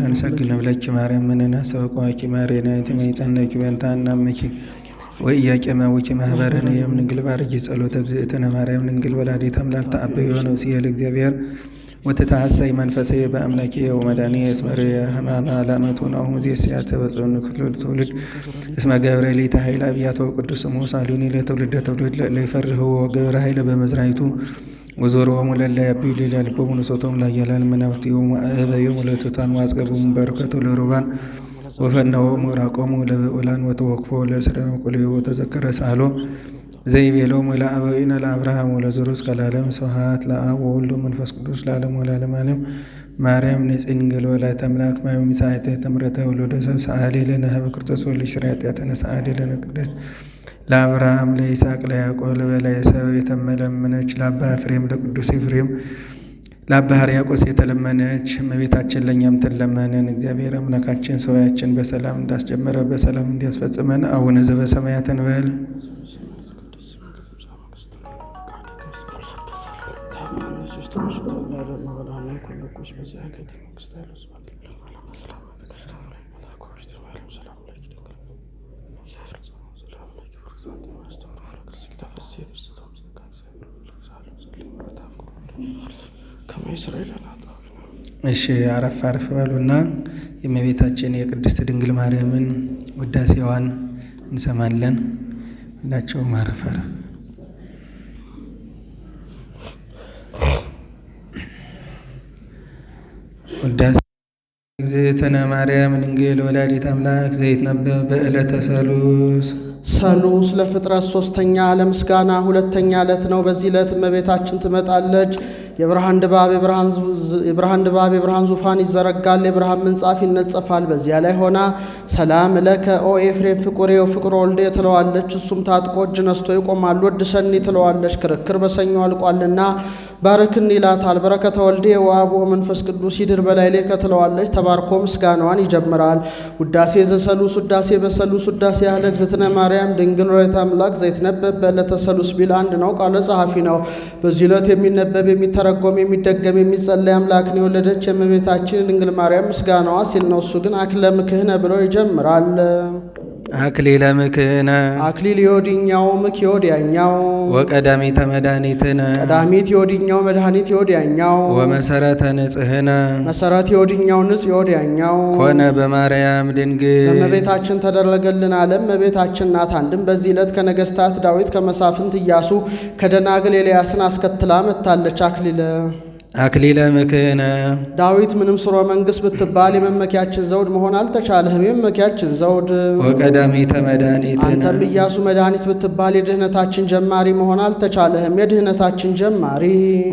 አንሰግድ ብለኪ ማርያም ምንና ሰበቋኪ ማርያም የተመይጸነኪ በእንታና መኪ ወኢያቄመ ወኪ ማህበረነ የምንግል ባርኪ ጸሎተ እግዝእትነ ማርያም ንግል ወላዲተ አምላክ ተአበይ የሆነው ሲል እግዚአብሔር ወተታሰይ መንፈሳዊ በአምላኪ ወመዳኒ እስመረ ህማማ አላመቱን አሁን ዚያተ በጸኑ ትውልድ እስመ ገብርኤል ተኃይል አብያተ ቅዱስ ሙሳሊኒ ለትውልድ ለይፈርህ ወገብረ ኃይል በመዝራይቱ ወዞሮ ወሙለላ ያብዩ ሌላ ልቦሙ ሶቶም ላይ ያላል መናፍቲው አበዩ ሙለቱታን ዋዝገቡም በረከቱ ለሩባን ወፈነው ምራቆሙ ለበኡላን ወተወክፎ ለስራም ቁልዩ ወተዘከረ ሳሎ ዘይቤሎም ለአበዊነ ለአብርሃም ወለዘሩስ ከላለም ስብሐት ለአብ ወወልድ ወመንፈስ ቅዱስ ለዓለም ወለዓለመ ዓለም ማርያም ንጽሕት ወላዲተ አምላክ ማይሚሳይተ ተምረተ ወለደ ሰብ ሰአሊ ለነ ሀበ ክርስቶስ ወልድ ሽራጥ ያተነሳአሊ ለነ ቅድስት ለአብርሃም ለይስሐቅ ለያዕቆብ ለበላይሰብ የተመለመነች ለአባ ኤፍሬም ለቅዱስ ኤፍሬም ለአባ ሕርያቆስ የተለመነች እመቤታችን ለእኛም ትለመነን። እግዚአብሔር አምላካችን ሰውያችን በሰላም እንዳስጀመረ በሰላም እንዲያስፈጽመን። አቡነ ዘበሰማያት እንበል። እሺ አረፍ አረፍ በሉና የእመቤታችን የቅድስት ድንግል ማርያምን ውዳሴዋን እንሰማለን። ሁላችሁም አረፍ አረፍ። ውዳሴ እግዝእትነ ማርያም ድንግል ወላዲተ አምላክ ዘይትነበብ በዕለተ ሰሉስ። ሰሉስ ለፍጥረት ሶስተኛ ለምስጋና ሁለተኛ ዕለት ነው። በዚህ ዕለት እመቤታችን ትመጣለች። የብርሃን ድባብ የብርሃን ዙፋን ይዘረጋል፣ የብርሃን ምንጻፍ ይነጸፋል። በዚያ ላይ ሆና ሰላም ለከ ኦ ኤፍሬም ፍቁሬው ፍቁር ወልዴ ትለዋለች። እሱም ታጥቆ እጅ ነስቶ ይቆማል። ወድሰኒ ትለዋለች። ክርክር በሰኞ አልቋልና ባርክን ይላታል። በረከተ ወልዴ ወአብ ወመንፈስ ቅዱስ ይድር በላይሌ ከትለዋለች። ተባርኮ ምስጋናዋን ይጀምራል። ውዳሴ ዘሰሉስ ውዳሴ በሰሉስ ውዳሴ ያህለ እግዝእትነ ማርያም ድንግል ወላዲተ አምላክ ዘይትነበብ በዕለተ ሰሉስ ቢል አንድ ነው። ቃለ ጸሐፊ ነው። በዚህ ዕለት የሚነበብ የሚተረጎም የሚደገም የሚጸለይ አምላክን የወለደች የእመቤታችን ድንግል ማርያም ምስጋናዋ ሲል ነው። እሱ ግን አክሊለ ምክህነ ብሎ ይጀምራል። አክሊለ ምክህነ አክሊል የወዲኛው ምክ የወዲያኛው ወቀዳሚተ መድኃኒትነ ቀዳሚት የወዲኛው መድኃኒት የወዲያኛው ወመሰረተ ንጽህነ መሰረት የወዲኛው ንጽ የወዲያኛው ኮነ በማርያም ድንግል በእመቤታችን ተደረገልን አለ። እመቤታችን ናት። አንድም በዚህ ዕለት ከነገስታት ዳዊት ከመሳፍንት ኢያሱ ከደናግል ኤልያስን አስከትላ መጥታለች። አክሊለ ምክህነ ዳዊት ምንም ስርወ መንግስት ብትባል የመመኪያችን ዘውድ መሆን አልተቻለህም። የመመኪያችን ዘውድ ወቀዳሚተ መድኃኒትነ አንተም ኢያሱ መድኃኒት ብትባል የድህነታችን ጀማሪ መሆን አልተቻለህም። የድህነታችን ጀማሪ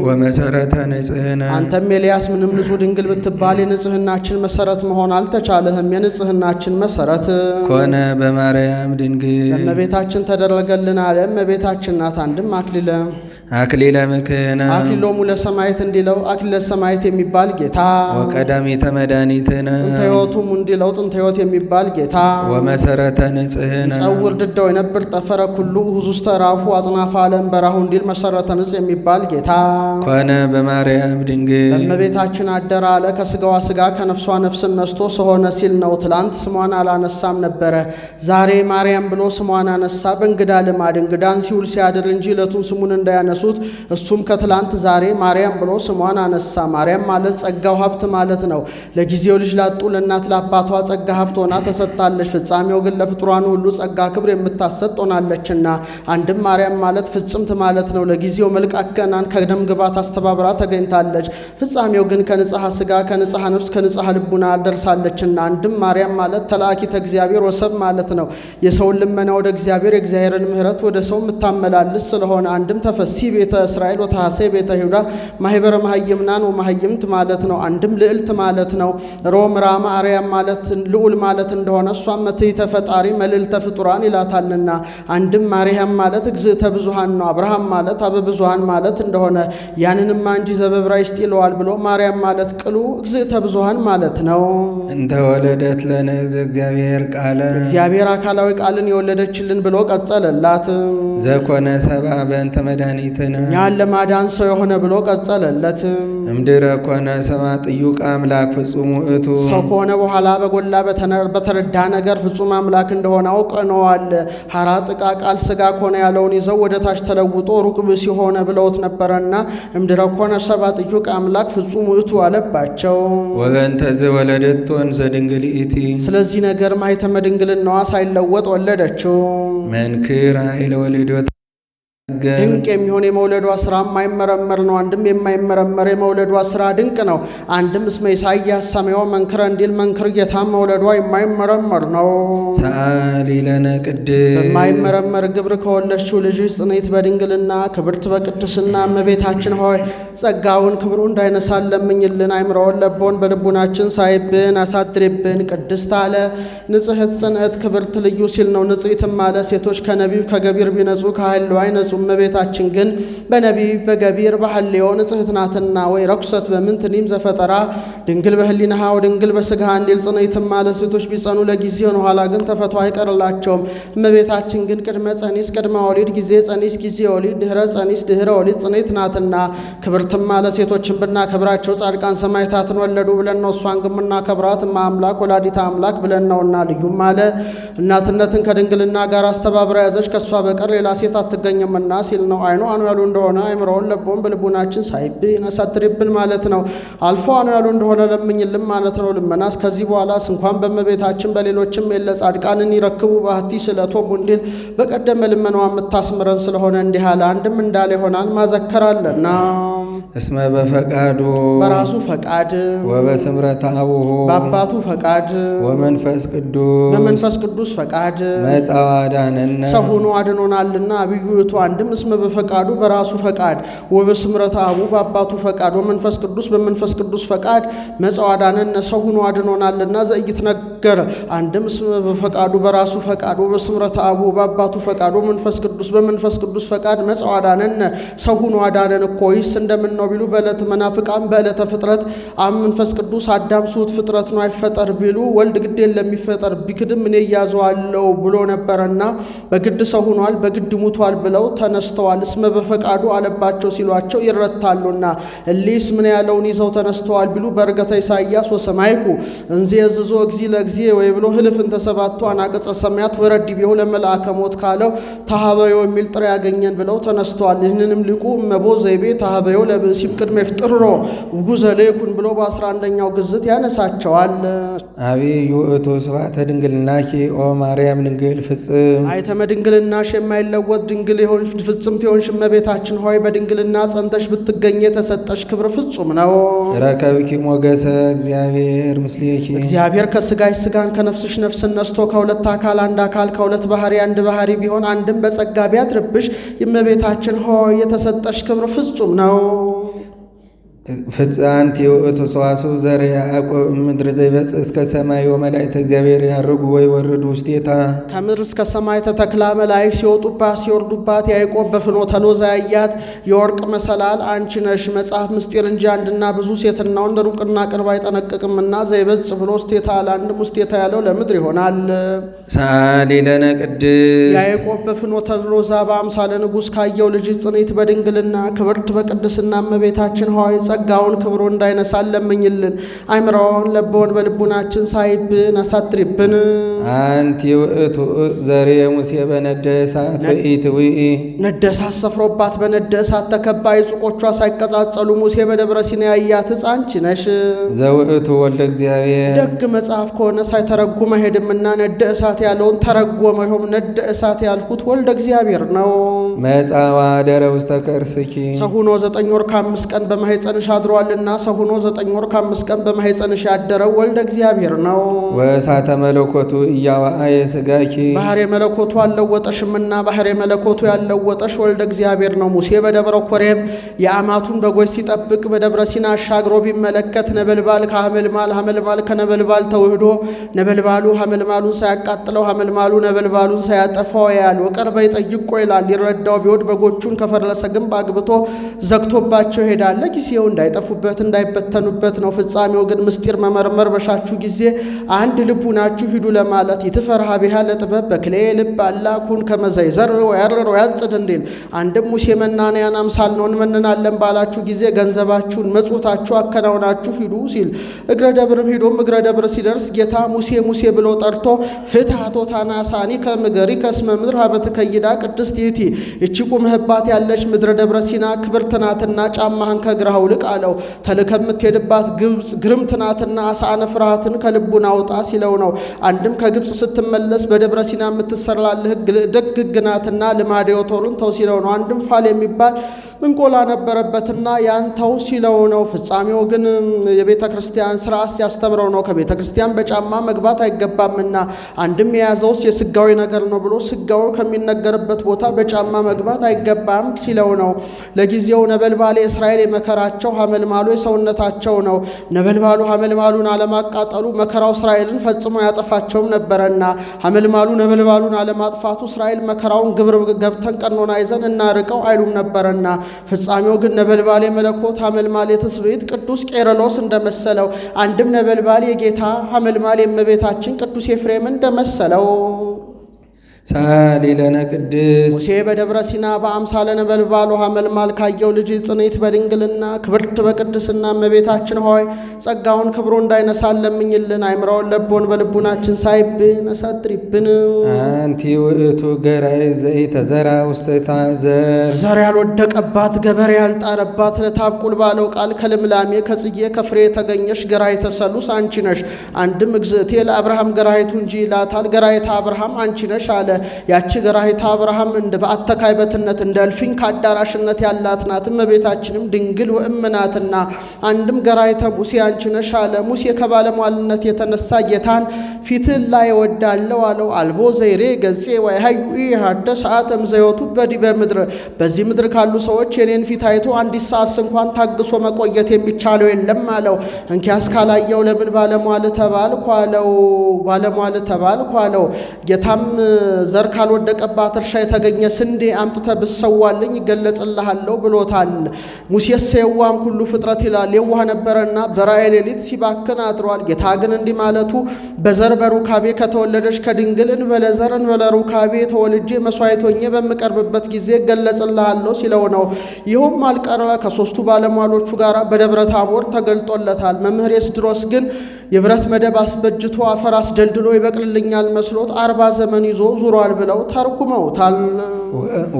ወመሰረተ ንጽህነ አንተም ኤልያስ ምንም ንጹሕ ድንግል ብትባል የንጽህናችን መሰረት መሆን አልተቻለህም። የንጽህናችን መሰረት ኮነ በማርያም ድንግል በእመቤታችን ተደረገልን አለ። እመቤታችን ናት። አንድም አክሊለ ምክህነ አክሊሎሙ ለሰማዕት እንዲለው አክሊለ ሰማዕት የሚባል ጌታ ወቀዳሚተ መድኃኒትነ ጥንተ ሕይወቱም እንዲለው ጥንተ ሕይወት የሚባል ጌታ ወመሰረተ ንጽህነ ጸውር ድዳው የነብር ጠፈረ ኩሉ ውስተ ራፉ አጽናፈ ዓለም በራሁ እንዲል መሰረተ ንጽ የሚባል ጌታ ኮነ በማርያም ድንግል በእመቤታችን አደረ አለ። ከስጋዋ ስጋ ከነፍሷ ነፍስን ነስቶ ሰሆነ ሲል ነው። ትላንት ስሟን አላነሳም ነበረ። ዛሬ ማርያም ብሎ ስሟን አነሳ። በእንግዳ ልማድ እንግዳን ሲውል ሲያድር እንጂ ዕለቱን ስሙን እንዳያነሱት እሱም ከትላንት ዛሬ ማርያም ብሎ ስሟን አነሳ። ማርያም ማለት ጸጋው ሀብት ማለት ነው። ለጊዜው ልጅ ላጡ ለእናት ለአባቷ ጸጋ ሀብት ሆና ተሰጥታለች። ፍጻሜው ግን ለፍጡራኑ ሁሉ ጸጋ ክብር የምታሰጥ ሆናለችና አንድም ማርያም ማለት ፍጽምት ማለት ነው። ለጊዜው መልቃት ገናን ከደም ግባት አስተባብራ ተገኝታለች። ፍጻሜው ግን ከንጽሐ ስጋ ከንጽሐ ነፍስ ከንጽሐ ልቡና ደርሳለችና አንድም ማርያም ማለት ተላኪተ እግዚአብሔር ወሰብ ማለት ነው። የሰውን ልመና ወደ እግዚአብሔር የእግዚአብሔርን ምሕረት ወደ ሰው የምታመላልስ ስለሆነ አንድም ተፈሲ ቤተ እስራኤል ወተሐሰይ ቤተ ይሁዳ ማህበረ መሃይምናን ወመሃይምት ማለት ነው። አንድም ልዕልት ማለት ነው። ሮም ራማ አርያም ማለት ልዑል ማለት እንደሆነ እሷም መትሕተ ፈጣሪ መልዕልተ ፍጡራን ይላታልና አንድም ማርያም ማለት እግዝእተ ብዙሃን ነው። አብርሃም ማለት አበ ብዙሃን ማለት እንደሆነ ያንንም እንጂ ዘበዕብራይስጥ ይለዋል ብሎ ማርያም ማለት ቅሉ እግዝእተ ብዙሃን ማለት ነው። እንተ ወለደት ለነ እግዚአብሔር ቃለ እግዚአብሔር አካላዊ ቃልን የወለደችልን ብሎ ቀጸለላት። ዘኮነ ሰብአ በእንተ መድኃኒትነ እኛን ለማዳን ሰው የሆነ ብሎ ቀጸለለት። አይሆንለትም። እምድረ ኮነ ሰብአ ጥዩቅ አምላክ ፍጹም ውእቱ። ሰው ከሆነ በኋላ በጎላ በተረዳ ነገር ፍጹም አምላክ እንደሆነ አውቀነዋል። ሐራ ጥቃ ቃል ሥጋ ከሆነ ያለውን ይዘው ወደ ታች ተለውጦ ሩቅ ብእሲ ሆነ ብለውት ነበረና እምድረ ኮነ ሰብአ ጥዩቅ አምላክ ፍጹም ውእቱ አለባቸው። ወበእንተ ዘወለደቶ ዘድንግል ይእቲ። ስለዚህ ነገር ማኅተመ ድንግልናዋ ሳይለወጥ ወለደችው። መንክር ኃይለ ወልደት ድንቅ የሚሆን የመውለዷ ሥራ የማይመረመር ነው። አንድም የማይመረመር የመውለዷ ሥራ ድንቅ ነው። አንድም እስመ ኢሳይያስ ሰማዮ መንክረ እንዲል መንክር ጌታም መውለዷ የማይመረመር ነው። ሰአሊ ለነ ቅድስት በማይመረመር ግብር ከወለድሽው ልጅሽ ጽኔት በድንግልና ክብርት በቅድስና እመቤታችን ሆይ ጸጋውን ክብሩ እንዳይነሳን ለምኝልን። አይምረውን ለቦን በልቡናችን ሳይብን አሳድሪብን። ቅድስት አለ ንጽሕት ጽንዕት ክብርት ልዩ ሲል ነው። ንጽሕትም አለ ሴቶች ከነቢብ ከገቢር ቢነጹ ከኃይሉ አይነጹ። እመቤታችን ግን በነቢብ በገቢር በሐልዮ ንጽሕት ናትና። ወይ ረኩሰት በምንትኒም ዘፈጠራ ድንግል በህሊናሃ ወድንግል በሥጋሃ እንዲል ጽንዕትም አለ ሴቶች ቢጸኑ ለጊዜው ነው፣ ኋላ ግን ተፈቶ አይቀርላቸውም። እመቤታችን ግን ቅድመ ጸኒስ ቅድመ ወሊድ ጊዜ ጸኒስ ጊዜ ወሊድ ድኅረ ጸኒስ ድኅረ ወሊድ ጽንዕት ናትና። ክብርትም አለ ሴቶችን ብናከብራቸው ጻድቃን ሰማዕታትን ወለዱ ብለን ነው። እሷን ግን ብናከብራት እመ አምላክ ወላዲተ አምላክ ብለን ነውና። ልዩም አለ እናትነትን ከድንግልና ጋር አስተባብራ ያዘች ከእሷ በቀር ሌላ ሴት አትገኝምና ሲል ነው። አይኑ አኑ ያሉ እንደሆነ አይምረውን ለቦን በልቡናችን ሳይብን አሳድሪብን ማለት ነው። አልፎ አኑ ያሉ እንደሆነ ለምኝልን ማለት ነው። ልመናስ ከዚህ በኋላስ እንኳን በእመቤታችን በሌሎችም የለ ጻድቃንን ይረክቡ ባህቲ ስለቶሙ እንዲል በቀደመ ልመናዋ የምታስምረን ስለሆነ እንዲህ አለ። አንድም እንዳለ ይሆናል ማዘከራለና እስመ በፈቃዱ በራሱ ፈቃድ ወበስምረተ አቡሁ በአባቱ ፈቃድ ወመንፈስ ቅዱስ በመንፈስ ቅዱስ ፈቃድ መጽአ አዳነነ ሰው ሆኖ አድኖናልና። አብዩ ውእቱ አንድም እስመ በፈቃዱ በራሱ ፈቃድ ወበስምረተ አቡሁ በአባቱ ፈቃድ ወመንፈስ ቅዱስ በመንፈስ ቅዱስ ፈቃድ መጽአ አዳነነ ሰው ሆኖ አድኖናልና። ዘኢይትነገር አንድም እስመ በፈቃዱ በራሱ ፈቃድ ወበስምረተ አቡሁ በአባቱ ፈቃድ ወመንፈስ ቅዱስ በመንፈስ ቅዱስ ፈቃድ መጽአ አዳነነ ሰው ሆኖ አዳነን እኮ። ይህስ እንደምን ነው ቢሉ በዕለተ መናፍቃን በዕለተ ፍጥረት አብ መንፈስ ቅዱስ አዳም ስሁት ፍጥረት ነው አይፈጠር ቢሉ ወልድ ግድ የለም የሚፈጠር ቢክድም እኔ እያዘዋለሁ ብሎ ነበረና በግድ ሰው ሆኗል በግድ ሙቷል ብለው ተነስተዋል። እስመ በፈቃዱ አለባቸው ሲሏቸው ይረታሉና። እሊስ ምን ያለውን ይዘው ተነስተዋል ቢሉ በእርገተ ኢሳይያስ ወሰማይኩ እንዘ የዝዞ እግዚ ለእግዚ ወይ ብሎ ህልፍ እንተ ሰባቱ አናቅጸ ሰማያት ወረድ ቢሆ ለመልአከ ሞት ካለው ታሃበዮ የሚል ጥሬ ያገኘን ብለው ተነስተዋል። ይህንንም ሊቁ እመቦ ዘይቤ ታሃበዮ ለብእሲም ቅድመ ይፍጥሮ ውጉዘ ለይኩን ብሎ በ11ኛው ግዝት ያነሳቸዋል። አብዩ ውእቱ ስብሐተ ድንግልናኪ ኦ ማርያም ድንግል ፍጽም አይተመ ድንግልናሽ የማይለወጥ ድንግል የሆንሽ ፍጽምት የሆንሽ እመቤታችን ሆይ በድንግልና ጸንተሽ ብትገኝ የተሰጠሽ ክብር ፍጹም ነው። ረከብኪ ሞገሰ እግዚአብሔር ምስሌኪ እግዚአብሔር ከሥጋሽ ሥጋን ከነፍስሽ ነፍስን ነስቶ ከሁለት አካል አንድ አካል ከሁለት ባህሪ አንድ ባህሪ ቢሆን አንድም በጸጋ ቢያድርብሽ እመቤታችን ሆይ የተሰጠሽ ክብር ፍጹም ነው። ፍጻንቲ ውእቱ ሰዋስው ዘረ ያዕቆብ ምድር ዘይበጽሕ እስከ ሰማይ ወመላእክተ እግዚአብሔር ያርጉ ወይወርዱ ውስቴታ። ከምድር እስከ ሰማይ ተተክላ መላእክት ሲወጡባት ሲወርዱባት ያዕቆብ በፍኖተ ሎዛ ያያት የወርቅ መሰላል አንቺ ነሽ። መጽሐፍ ምስጢር እንጂ አንድና ብዙ ሴትና ወንድ ሩቅና ቅርብ አይጠነቅቅምና ዘይበጽሕ ብሎ ውስቴታ ለአንድም ውስቴታ ያለው ለምድር ይሆናል። ሰአሊ ለነ ቅድስት ያዕቆብ በፍኖተ ሎዛ በአምሳለ ንጉሥ ካየው ልጅ ጽኔት በድንግልና ክብርት በቅድስና እመቤታችን ሆይ ጸጋውን ክብሩ እንዳይነሳን ለምኝልን። አይምረውን ለቦን በልቡናችን ሳይብን አሳድሪብን። አንቲ ውእቱ ዘሬ ሙሴ በነደ እሳት ወኢትዊኢ ነደ እሳት ሰፍሮባት በነደ እሳት ተከባ ዕጾቆቿ ሳይቀጻጸሉ ሙሴ በደብረ ሲና ያያት ሕፃን አንቺ ነሽ። ዘውእቱ ወልደ እግዚአብሔር ደግ መጽሐፍ ከሆነ ሳይተረጉም አይሄድምና ነደ እሳት ያለውን ተረጎመ። ይኸውም ነደ እሳት ያልኩት ወልደ እግዚአብሔር ነው። መጻዋ ደረ ውስተ ከርስኪ ሰው ሆኖ 9 ወር ከ5 ቀን በማኅፀንሽ አድሯልና ሰው ሆኖ 9 ወር ከ5 ቀን በማኅፀንሽ ያደረው ወልደ እግዚአብሔር ነው። ወእሳተ መለኮቱ እያዋአየ ሥጋኪ ባህሬ መለኮቱ አልለወጠሽምና ባህሬ መለኮቱ ያለወጠሽ ወልደ እግዚአብሔር ነው። ሙሴ በደብረ ኮሬብ የአማቱን በጎች ሲጠብቅ በደብረ ሲና አሻግሮ ቢመለከት ነበልባል ከሐመልማል ሐመልማል ከነበልባል ተውህዶ ነበልባሉ ሐመልማሉን ሳያቃጥለው ሐመልማሉ ነበልባሉን ሳያጠፋው ያያል። ወቀርበይ ጠይቆ ይላል። ሊረዳው ቢወድ በጎቹን ከፈረሰ ግንብ አግብቶ ዘግቶባቸው ይሄዳል። ለጊዜው እንዳይጠፉበት እንዳይበተኑበት ነው። ፍጻሜው ግን ምስጢር መመርመር በሻችሁ ጊዜ አንድ ልቡ ናችሁ ሂዱ ለማለት ይትፈርሃ ቢሃ ለጥበብ በክሌ ልብ አላኩን ከመዘይዘር ወያርር ወያጽድ እንዲል አንድም ሙሴ መናንያን አምሳል ነው እንመንናለን ባላችሁ ጊዜ ገንዘባችሁን መጽውታችሁ አከናውናችሁ ሂዱ ሲል እግረ ደብርም ሂዶም እግረ ደብር ሲደርስ ጌታ ሙሴ ሙሴ ብሎ ጠርቶ ፍትሐቶ ታናሳኒ ከምገሪ ከስመ ምድር ሀበት ከይዳ ቅድስት ይእቲ እቺ ቁምህባት ያለች ምድረ ደብረ ሲና ክብርት ናትና ጫማህን ከእግርህ አውልቅ አለው። ተልከ የምትሄድባት ግብፅ ግርምት ናትና አሳነ ፍርሃትን ከልቡና አውጣ ሲለው ነው። አንድም ከግብፅ ስትመለስ በደብረ ሲና የምትሰራልህ ደግ ሕግ ናትና ልማደ ዮቶርን ተው ሲለው ነው። አንድም ፋል የሚባል እንቆላ ነበረበትና ያን ተው ሲለው ነው። ፍጻሜው ግን የቤተ ክርስቲያን ስርዓት ሲያስተምረው ነው። ከቤተ ክርስቲያን በጫማ መግባት አይገባምና አንድም የያዘውስ የስጋዊ ነገር ነው ብሎ ስጋው ከሚነገርበት ቦታ በጫማ መግባት አይገባም ሲለው ነው። ለጊዜው ነበልባሌ እስራኤል የመከራቸው ሐመልማሉ የሰውነታቸው ነው። ነበልባሉ ሐመልማሉን አለማቃጠሉ መከራው እስራኤልን ፈጽሞ ያጠፋቸውም ነበረና ሐመልማሉ ነበልባሉን አለማጥፋቱ እስራኤል መከራውን ግብር ገብተን ቀኖና ይዘን እናርቀው አይሉም ነበረና ፍጻሜው ግን ነበልባሌ መለኮት ሐመልማሌ ትስብእት ቅዱስ ቄርሎስ እንደመሰለው አንድም ነበልባሌ የጌታ ሐመልማሌ የእመቤታችን ቅዱስ ኤፍሬም እንደመሰለው ሳሊ ለነ ቅድስት ሙሴ በደብረ ሲና በአምሳለ ነበልባል ሐመልማል ካየው ልጅ ጽኔት በድንግልና ክብርት በቅድስና እመቤታችን ሆይ ጸጋውን ክብሩ እንዳይነሳን ለምኝልን። አይምራውን ለቦን በልቡናችን ሳይብን አሳድሪብን። አንቲ ውእቱ ገራይ ዘኢተዘራ ውስተ ታዘር ዘር ያልወደቀባት ገበሬ ያልጣለባት ለታብቁል ባለው ቃል ከልምላሜ ከጽጌ ከፍሬ የተገኘሽ ገራይተ ሰሉስ አንቺ ነሽ። አንድም እግዝእቴ ለአብርሃም ገራይቱ እንጂ ይላታል። ገራይተ አብርሃም አንቺ ነሽ አለ። ያቺ ገራይተ አብርሃም እንደ በአተካይበትነት እንደ እልፍኝ ከአዳራሽነት ያላት ናት። እመቤታችንም ድንግል ወእምናትና አንድም ገራይተ ሙሴ አንቺ ነሽ አለ። ሙሴ ከባለሟልነት የተነሳ ጌታን ፊትህ ላይ ወዳለው አለው። አልቦ ዘይሬ ገጼ ወይ ሀዩ ሀደ ሰዓተም ዘዮቱ በዲበ ምድር በዚህ ምድር ካሉ ሰዎች የኔን ፊት አይቶ አንዲት ሰዓት እንኳን ታግሶ መቆየት የሚቻለው የለም አለው። እንኪያስ ካላየው ለምን ባለሟል ተባልኩ አለው። ባለሟል ተባልኩ አለው። ጌታም ዘር ካልወደቀባት እርሻ የተገኘ ስንዴ አምጥተ ብሰዋልኝ ይገለጽልሃለሁ ብሎታል። ሙሴስ የዋም ሁሉ ፍጥረት ይላል። የዋህ ነበረና በራእይ ሌሊት ሲባክን አድሯል። ጌታ ግን እንዲህ ማለቱ በዘር በሩካቤ ከተወለደች ከድንግል እንበለ ዘር እንበለ ሩካቤ ተወልጄ መስዋዕት ሆኜ በምቀርብበት ጊዜ ይገለጽልሃለሁ ሲለው ነው። ይኸውም አልቀረ ከሦስቱ ባለሟሎቹ ጋር በደብረ ታቦር ተገልጦለታል። መምህር ኤስድሮስ ግን የብረት መደብ አስበጅቶ አፈር አስደልድሎ ይበቅልልኛል መስሎት 40 ዘመን ይዞ ዙሯል ብለው ተርጉመውታል።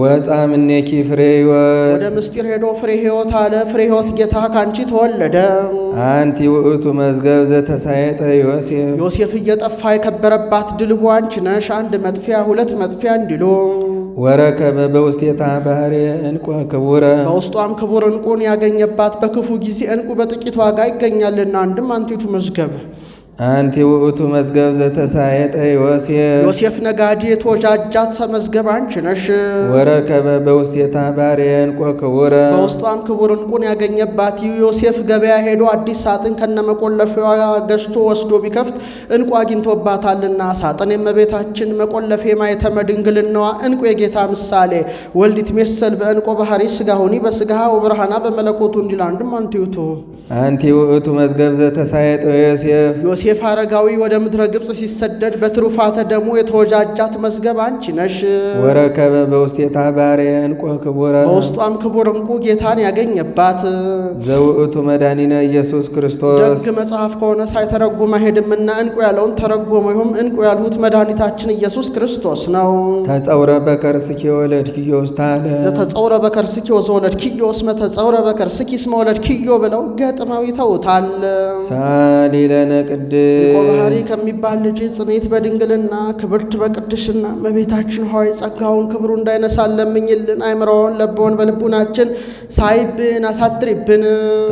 ወፃ ምኔኪ ፍሬ ሕይወት ወደ ምስጢር ሄዶ ፍሬ ሕይወት አለ። ፍሬ ሕይወት ጌታ ካንቺ ተወለደ። አንቲ ውእቱ መዝገብ ዘተሳየጠ ዮሴፍ ዮሴፍ እየጠፋ የከበረባት ድልቡ አንቺ ነሽ። አንድ መጥፊያ ሁለት መጥፊያ እንዲሉ ወረከበ በውስቴታ ባህሬ ዕንቁ ክቡረ በውስጧም ክቡር ዕንቁን ያገኘባት በክፉ ጊዜ ዕንቁ በጥቂት ዋጋ ይገኛልና። አንድም አንቲቱ መዝገብ አንቲ ውእቱ መዝገብ ዘተሳየጠ ዮሴፍ ዮሴፍ ነጋዴ የተወጃጃት መዝገብ አንቺ ነሽ። ወረከበ በውስቴታ ባህሬ ዕንቁ ክቡረ በውስጧም ክቡር ዕንቁን ያገኘባት ዮሴፍ ገበያ ሄዶ አዲስ ሳጥን ከነመቆለፊያዋ ገዝቶ ወስዶ ቢከፍት ዕንቁ አግኝቶባታልና። ሳጥን የእመቤታችን መቆለፌ ማኅተመ ድንግልናዋ ዕንቁ የጌታ ምሳሌ ወልዲት ሜሰል በዕንቆ ባህሪ ሥጋሁኒ በሥጋሃ ወብርሃና በመለኮቱ እንዲል። አንድም አንቲቱ አንቲ ውእቱ መዝገብ ዘተሳየጠ ዮሴፍ ዮሴፍ አረጋዊ ወደ ምድረ ግብፅ ሲሰደድ በትሩፋተ ደሙ የተወጃጃት መዝገብ አንቺ ነሽ። ወረከበ በውስቴታ ባህሬ ዕንቁ ክቡረ በውስጧም ክቡር ዕንቁ ጌታን ያገኘባት ዘውእቱ መድኃኒነ ኢየሱስ ክርስቶስ ደግ መጽሐፍ ከሆነ ሳይተረጉም አይሄድምና ዕንቁ ያለውን ተረጎመ። ይሁም ዕንቁ ያልሁት መድኃኒታችን ኢየሱስ ክርስቶስ ነው። ተጸውረ በከርስኪ ወለድኪዮ ውስታለ ዘተጸውረ በከርስኪ ወዘወለድኪዮ እስመ ተጸውረ በከርስኪ እስመ ወለድኪዮ ብለው ገጥመው ይተውታል። ሳሊ ለነ ቅድስት ባህሪ ከሚባል ልጅ ጽኔት በድንግልና ክብርት በቅድስና እመቤታችን ሆይ ጸጋውን ክብሩ እንዳይነሳን ለምኝልን። አይምሮውን ለቦን በልቡናችን ሳይብን አሳድሪብን።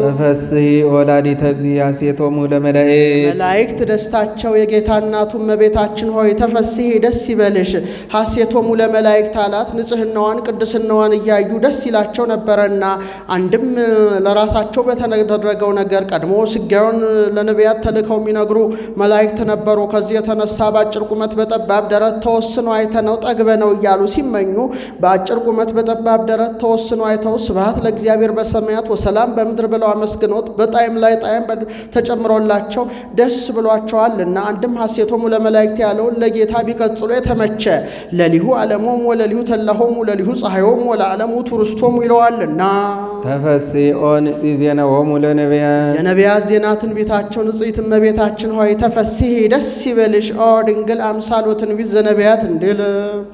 ተፈስሒ ወላዲተ እግዚእ ሐሴቶሙ ለመላእክት መላእክት ደስታቸው የጌታ እናቱ እመቤታችን ሆይ ተፈስሒ ደስ ይበልሽ። ሐሴቶሙ ለመላእክት አላት። ንጽሕናዋን ቅድስናዋን እያዩ ደስ ይላቸው ነበረና አንድም ለራሳቸው በተደረገው ነገር ቀድሞ ስጋዩን ለነቢያት ተልከው የሚነግሩ የሚነግሩ መላእክት ነበሩ። ከዚህ የተነሳ በአጭር ቁመት በጠባብ ደረት ተወስኖ አይተነው ጠግበነው እያሉ ሲመኙ በአጭር ቁመት በጠባብ ደረት ተወስኖ አይተው ስብሐት ለእግዚአብሔር በሰማያት ወሰላም በምድር ብለው አመስግኖት በጣዕም ላይ ጣዕም ተጨምሮላቸው ደስ ብሏቸዋልና አንድም ሐሴቶሙ ለመላእክት ያለውን ለጌታ ቢቀጽሉ የተመቸ ለሊሁ ዓለሞሙ ወለሊሁ ተላሆሙ ለሊሁ ፀሐዮሙ ወለዓለሙ ቱርስቶሙ ይለዋልና ተፈሥሒ ንጽሕ ዜናሆሙ ለነቢያት የነቢያት ዜና ትንቢታቸው ንጽሕት እመቤታችን ሆይ ተፈሥሒ ደስ ይበልሽ ኦ ድንግል አምሳል ወትንቢት ዘነቢያት እንዲል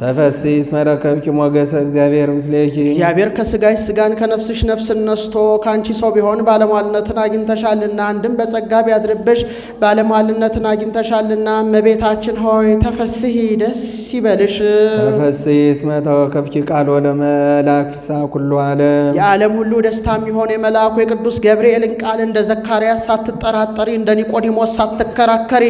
ተፈሥሒ እስመ ረከብኪ ሞገሰ እግዚአብሔር ምስሌኪ እግዚአብሔር ከሥጋሽ ሥጋን ከነፍስሽ ነፍስን ነስቶ ከአንቺ ሰው ቢሆን ባለሟልነትን አግኝተሻልና አንድም በጸጋ ቢያድርብሽ ባለሟልነትን አግኝተሻልና እመቤታችን ሆይ ተፈሥሒ ደስ ይበልሽ። ተፈሥሒ እስመ ተወከፍኪ ቃሎ ለመልአክ ፍስሐ ኩሉ ዓለም የዓለም ሁሉ ደስታ የሚሆን የመልአኩ የቅዱስ ገብርኤልን ቃል እንደ ዘካርያስ ሳትጠራጠሪ እንደ ኒቆዲሞስ ሳትከራከሪ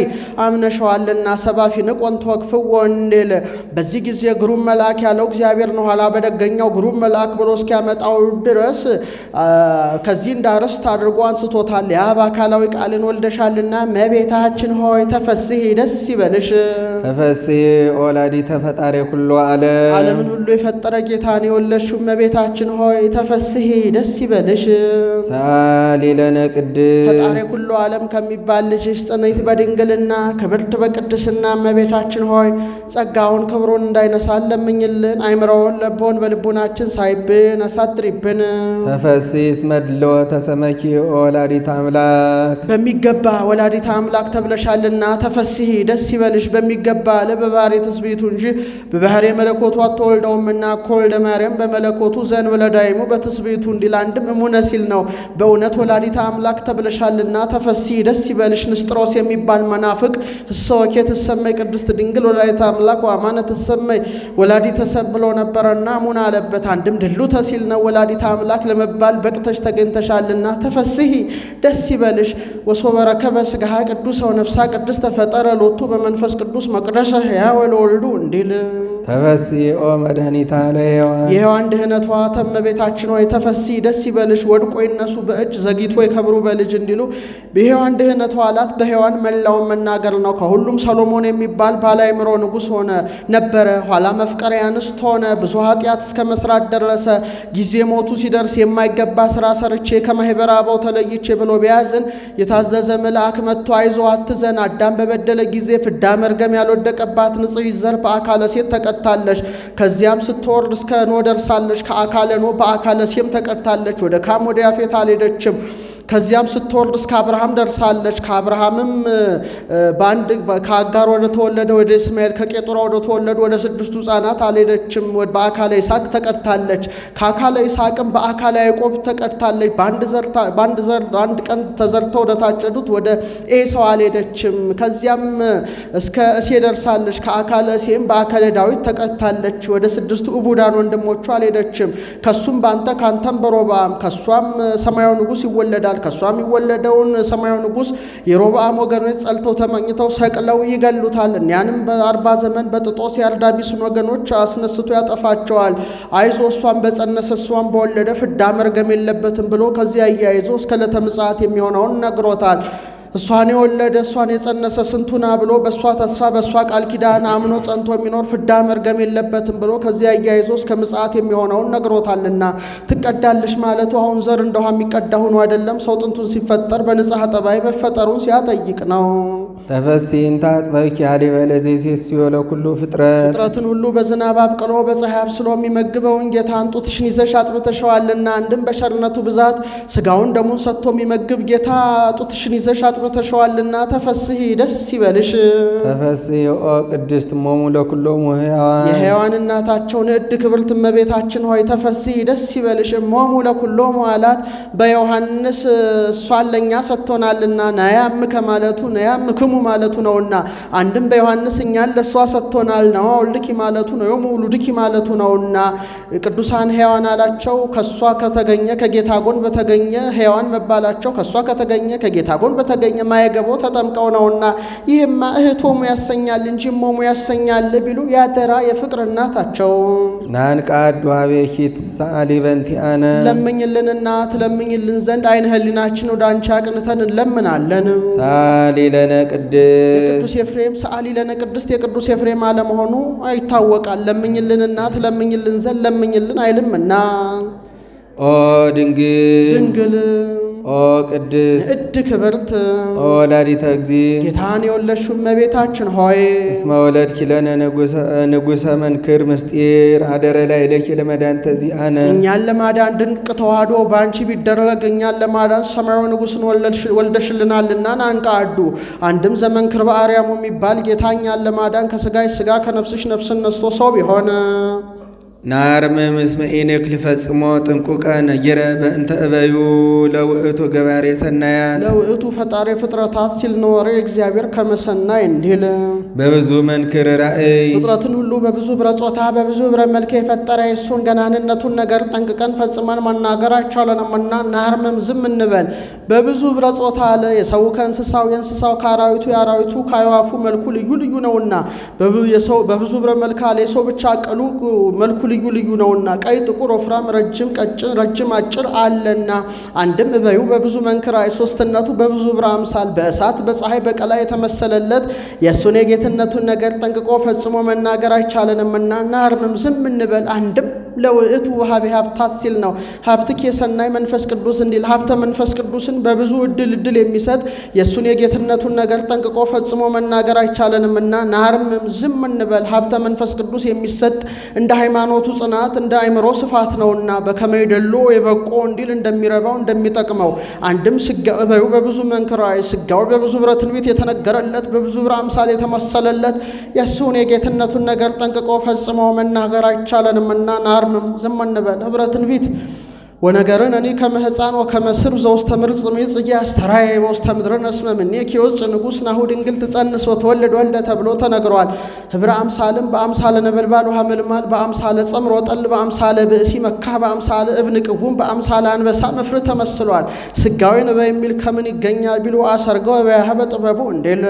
አምነሸዋልና ሰባፊ ንቆን ተወክፍዎ እንዲል በዚህ ጊዜ ግሩም መልአክ ያለው እግዚአብሔር ነው። ኋላ በደገኛው ግሩም መልአክ ብሎ እስኪያመጣው ድረስ ከዚህ እንዳርስት አድርጎ አንስቶታል። የአብ አካላዊ ቃልን ወልደሻልና እመቤታችን ሆይ ተፈሥሒ ደስ ይበልሽ። ተፈሥሒ ወላዲተ ፈጣሪ ኩሉ ዓለም ዓለምን ሁሉ የፈጠረ ጌታን የወለድሽው እመቤታችን ሆይ ተፈሥሒ ደስ ይበልሽ። ሰአሊ ለነ ቅድስት ፈጣሪ ኩሉ ዓለም ከሚባል ልጅሽ ጽንዕት በድንግልና ክብርት በቅድስና እመቤታችን ሆይ ጸጋውን ክብሩን እንዳይነሳን ለምኝልን። አይምሮውን ለቦን በልቡናችን ሳይብን አሳድሪብን። ተፈሥሒ እስመ ድልወተ ሰመኪ ወላዲተ አምላክ በሚገባ ወላዲተ አምላክ ተብለሻልና ተፈሥሒ ደስ ይበልሽ። በሚገባ ለበባሕርይ ትስብእቱ እንጂ በባሕርይ መለኮቱ አትወልደውምና ከወልደ ማርያም በመለኮቱ ዘእንበለ ዳይሙ በትስብእቱ እንዲል አንድም እሙነ ሲል ነው። በእውነት ወላዲተ አምላክ ተብለሻልና ተፈሥሒ ደስ ይበልሽ። ንስጥሮስ የሚባል መናፍቅ እሰወኬ ትሰመይ ቅድስት ድንግል ወላዲተ አምላክ ወአማነ ትሰመይ ወላዲተ ሰብ ብሎ ነበረና እሙን አለበት። አንድም ድሉተ ሲል ነው። ወላዲተ አምላክ ለመባል በቅተሽ ተገኝተሻልና ተፈሥሒ ደስ ይበልሽ። ወሶበ ረከበ ሥጋሃ ቅዱሰ ወነፍሳ ቅድስት ተፈጠረ ሎቱ በመንፈስ ቅዱስ መቅደሰ ሕያው ለወልዱ እንዲል ተፈሥሒ መድኃኒታ ለሔዋን የሔዋን ድህነቷ እመቤታችን ሆይ ተፈሥሒ ደስ ይበልሽ። ወድቆ ይነሱ በእጅ ዘግይቶ ይከብሩ በልጅ እንዲሉ በሔዋን ድህነቷ አላት። በሔዋን መላውን መናገር ነው። ከሁሉም ሰሎሞን የሚባል ባለ አእምሮ ንጉሥ ሆነ ነበረ። ኋላ መፍቀሬ አንስት ሆነ። ብዙ ኃጢአት እስከ መስራት ደረሰ። ጊዜ ሞቱ ሲደርስ የማይገባ ሥራ ሰርቼ ከማኅበረ አበው ተለይቼ ብሎ ቢያዝን የታዘዘ መልአክ መጥቶ አይዞ አትዘን፣ አዳም በበደለ ጊዜ ፍዳ መርገም ያልወደቀባት ንጽሕት ዘር በአካለ ሴት ተቀድታለች። ከዚያም ስትወርድ እስከ ኖ ደርሳለች። ከአካለ ኖ በአካለ ሴም ተቀድታለች። ወደ ካም ወደ ያፌት አልሄደችም። ከዚያም ስትወርድ እስከ አብርሃም ደርሳለች። ከአብርሃምም ከአጋር ወደ ተወለደ ወደ እስማኤል ከቄጡራ ወደ ተወለዱ ወደ 6ቱ ሕፃናት አልሄደችም። በአካለ ይስሐቅ ተቀድታለች። ከአካለ ይስሐቅም በአካለ ያዕቆብ ተቀድታለች። በአንድ ቀን ተዘርተው ወደ ታጨዱት ወደ ኤሳው አልሄደችም። ከዚያም እስከ እሴ ደርሳለች። ከአካለ እሴም በአካለ ዳዊት ተቀድታለች። ወደ 6ቱ ዕቡዳን ወንድሞቿ አልሄደችም። ከሱም በአንተ ካንተም በሮብዓም ከሷም ሰማያዊ ንጉሥ ይወለዳል። ከሷ የሚወለደውን ሰማያዊ ንጉሥ የሮብዓም ወገኖች ጸልተው ተመኝተው ሰቅለው ይገሉታል። እኒያንም በ40 ዘመን በጥጦስ የአርዳቢስን ወገኖች አስነስቶ ያጠፋቸዋል። አይዞ እሷን በጸነሰ እሷን በወለደ ፍዳ መርገም የለበትም ብሎ ከዚያ አያይዞ እስከ ዕለተ ምጽአት የሚሆነውን ነግሮታል። እሷን የወለደ እሷን የጸነሰ ስንቱና ብሎ በእሷ ተስፋ በእሷ ቃል ኪዳን አምኖ ጸንቶ የሚኖር ፍዳ መርገም የለበትም ብሎ ከዚያ አያይዞ እስከ ምጽአት የሚሆነውን ነግሮታልና ትቀዳለሽ ማለቱ አሁን ዘር እንደውሃ የሚቀዳ ሆኖ አይደለም። ሰው ጥንቱን ሲፈጠር በንጽሐ ጠባይ መፈጠሩን ሲያጠይቅ ነው። ተፈሥሒ እንተ አጥበብኪ ኀዲበ ለዘይሴስዮ ለኩሉ ፍጥረትን ሁሉ በዝናብ አብቅሎ በፀሐይ አብስሎ የሚመግበውን ጌታን ጡትሽን ይዘሽ አጥብተሸዋልና። አንድም በቸርነቱ ብዛት ሥጋውን ደሙን ሰጥቶ የሚመግብ ጌታ ጡትሽን ይዘሽ አጥብተሸዋልና ተፈሥሒ ደስ ይበልሽ። ተፈሥሒ ኦ ቅድስት እሞሙ ለኩሎሙ ሕያዋን የሕያዋን እናታቸው ንዕድ ክብርት እመቤታችን ሆይ ተፈሥሒ ደስ ይበልሽ። እሞሙ ለኩሎሙ አላት በዮሐንስ እሷን ለእኛ ሰጥቶናልና ናያምከ ማለቱ ናያምክሙ ማለቱ ነውና፣ አንድም በዮሐንስ እኛን ለእሷ ሰጥቶናል ነው ወልድኪ ማለቱ ነው የውሉድኪ ማለቱ ነውና። ቅዱሳን ሕያዋን አላቸው ከሷ ከተገኘ ከጌታ ጎን በተገኘ ሕያዋን መባላቸው ከሷ ከተገኘ ከጌታ ጎን በተገኘ ማየገቦ ተጠምቀው ነውና። ይህማ እህቶሙ ያሰኛል እንጂ እሞሙ ያሰኛል ቢሉ ያደራ የፍቅር እናታቸው ናንቃድ ዱሃቤኪ ትሰአሊ በእንቲአነ ለምኝልንና ትለምኝልን ዘንድ አይነ ህሊናችን ወደ አንቺ አቅንተን እንለምናለን። ሳሊ ለነ ቅድስት ኤፍሬም ሰዓሊ ለነ ቅድስት የቅዱስ ኤፍሬም አለመሆኑ ይታወቃል። ለምኝልን እናት ለምኝልን ዘንድ ለምኝልን አይልምና። ኦ ድንግል ኦ ቅድስት እድ ክብርት ኦ ወላዲተ እግዚእ ጌታን የወለድሽው እመቤታችን ሆይ እስመ ወለድኪ ለነ ንጉሠ መንክር ምስጢር አደረ ላዕሌኪ ለመድኃኒተ ዚአነ። እኛን ለማዳን ድንቅ ተዋህዶ በአንቺ ቢደረግ እኛን ለማዳን ሰማያዊ ንጉሥን ወልደሽልናልና ናንቃዱ። አንድም ዘመንክር በአርያሙ የሚባል ጌታ እኛን ለማዳን ከሥጋሽ ሥጋ ከነፍስሽ ነፍስን ነስቶ ሰው ቢሆን ናርምም እስመ ኢንክል ፈጽሞ ጥንቁቀ ነጊረ በእንተ እበዩ ለውእቱ ገባሬ ሰናያት ለውእቱ ፈጣሪ ፍጥረታት ሲል ነወሬ እግዚአብሔር ከመሰናይ እንዲል በብዙ መንክር ራእይ ፍጥረትን ሁሉ በብዙ ብረ ጾታ በብዙ ብረ መልክ የፈጠረ የእሱን ገናንነቱን ነገር ጠንቅቀን ፈጽመን መናገር አይቻለንምና ናርምም ዝም እንበል። በብዙ ብረ ጾታ አለ የሰው ከእንስሳው የእንስሳው ከአራዊቱ የአራዊቱ ከአዕዋፉ መልኩ ልዩ ልዩ ነውና በብዙ ብረ መልክ አለ የሰው ብቻ ቀሉ መልኩ ልዩ ልዩ ነውና ቀይ ጥቁር ወፍራም ረጅም ቀጭን ረጅም አጭር አለና። አንድም እበዩ በብዙ መንክራይ ሶስትነቱ በብዙ ብረ አምሳል በእሳት በፀሐይ በቀላይ የተመሰለለት የእሱን የጌትነቱን ነገር ጠንቅቆ ፈጽሞ መናገር አይቻለንምና ናርምም ዝም እንበል። አንድም ለውእቱ ወሀቤ ሀብታት ሲል ነው። ሀብትክ የሰናይ መንፈስ ቅዱስ እንዲል ሀብተ መንፈስ ቅዱስን በብዙ እድል የሚሰጥ የእሱን የጌትነቱን ነገር ጠንቅቆ ፈጽሞ መናገር አይቻለንምና ናርምም ዝም እንበል። ሀብተ መንፈስ ቅዱስ የሚሰጥ እንደ ሃይማኖቱ ጽናት እንደ አእምሮ ስፋት ነውና በከመይ ደሎ የበቆ እንዲል እንደሚረባው እንደሚጠቅመው። አንድም እበዩ በብዙ መንክራይ ስጋው በብዙ ብረ ትንቢት የተነገረለት በብዙ ብረ አምሳል የተመሰለለት የእሱን የጌትነቱን ነገር ጠንቅቆ ፈጽሞ መናገር አይቻለንምና ናርምም ዝም እንበል። ህብረ ትንቢት ወነገርን እኔ ከመህፃን ወከመስር ዘውስተ ምርጽ ጽጌ አስተራየ ወውስተ ምድርን እስመ እምኔኪ ይወፅእ ንጉሥ ናሁ ድንግል ትጸንስ ወትወልድ ወልደ ተብሎ ተነግሯል። ህብረ አምሳልም በአምሳለ ነበልባል ውሃ መልማል በአምሳለ ጸምር ወጠል በአምሳለ ብእሲ መካ በአምሳለ እብን ቅቡም በአምሳለ አንበሳ መፍር ተመስሏል። ስጋዊ ንበ የሚል ከምን ይገኛል ቢሉ አሰርገው በያህ በጥበቡ እንዴል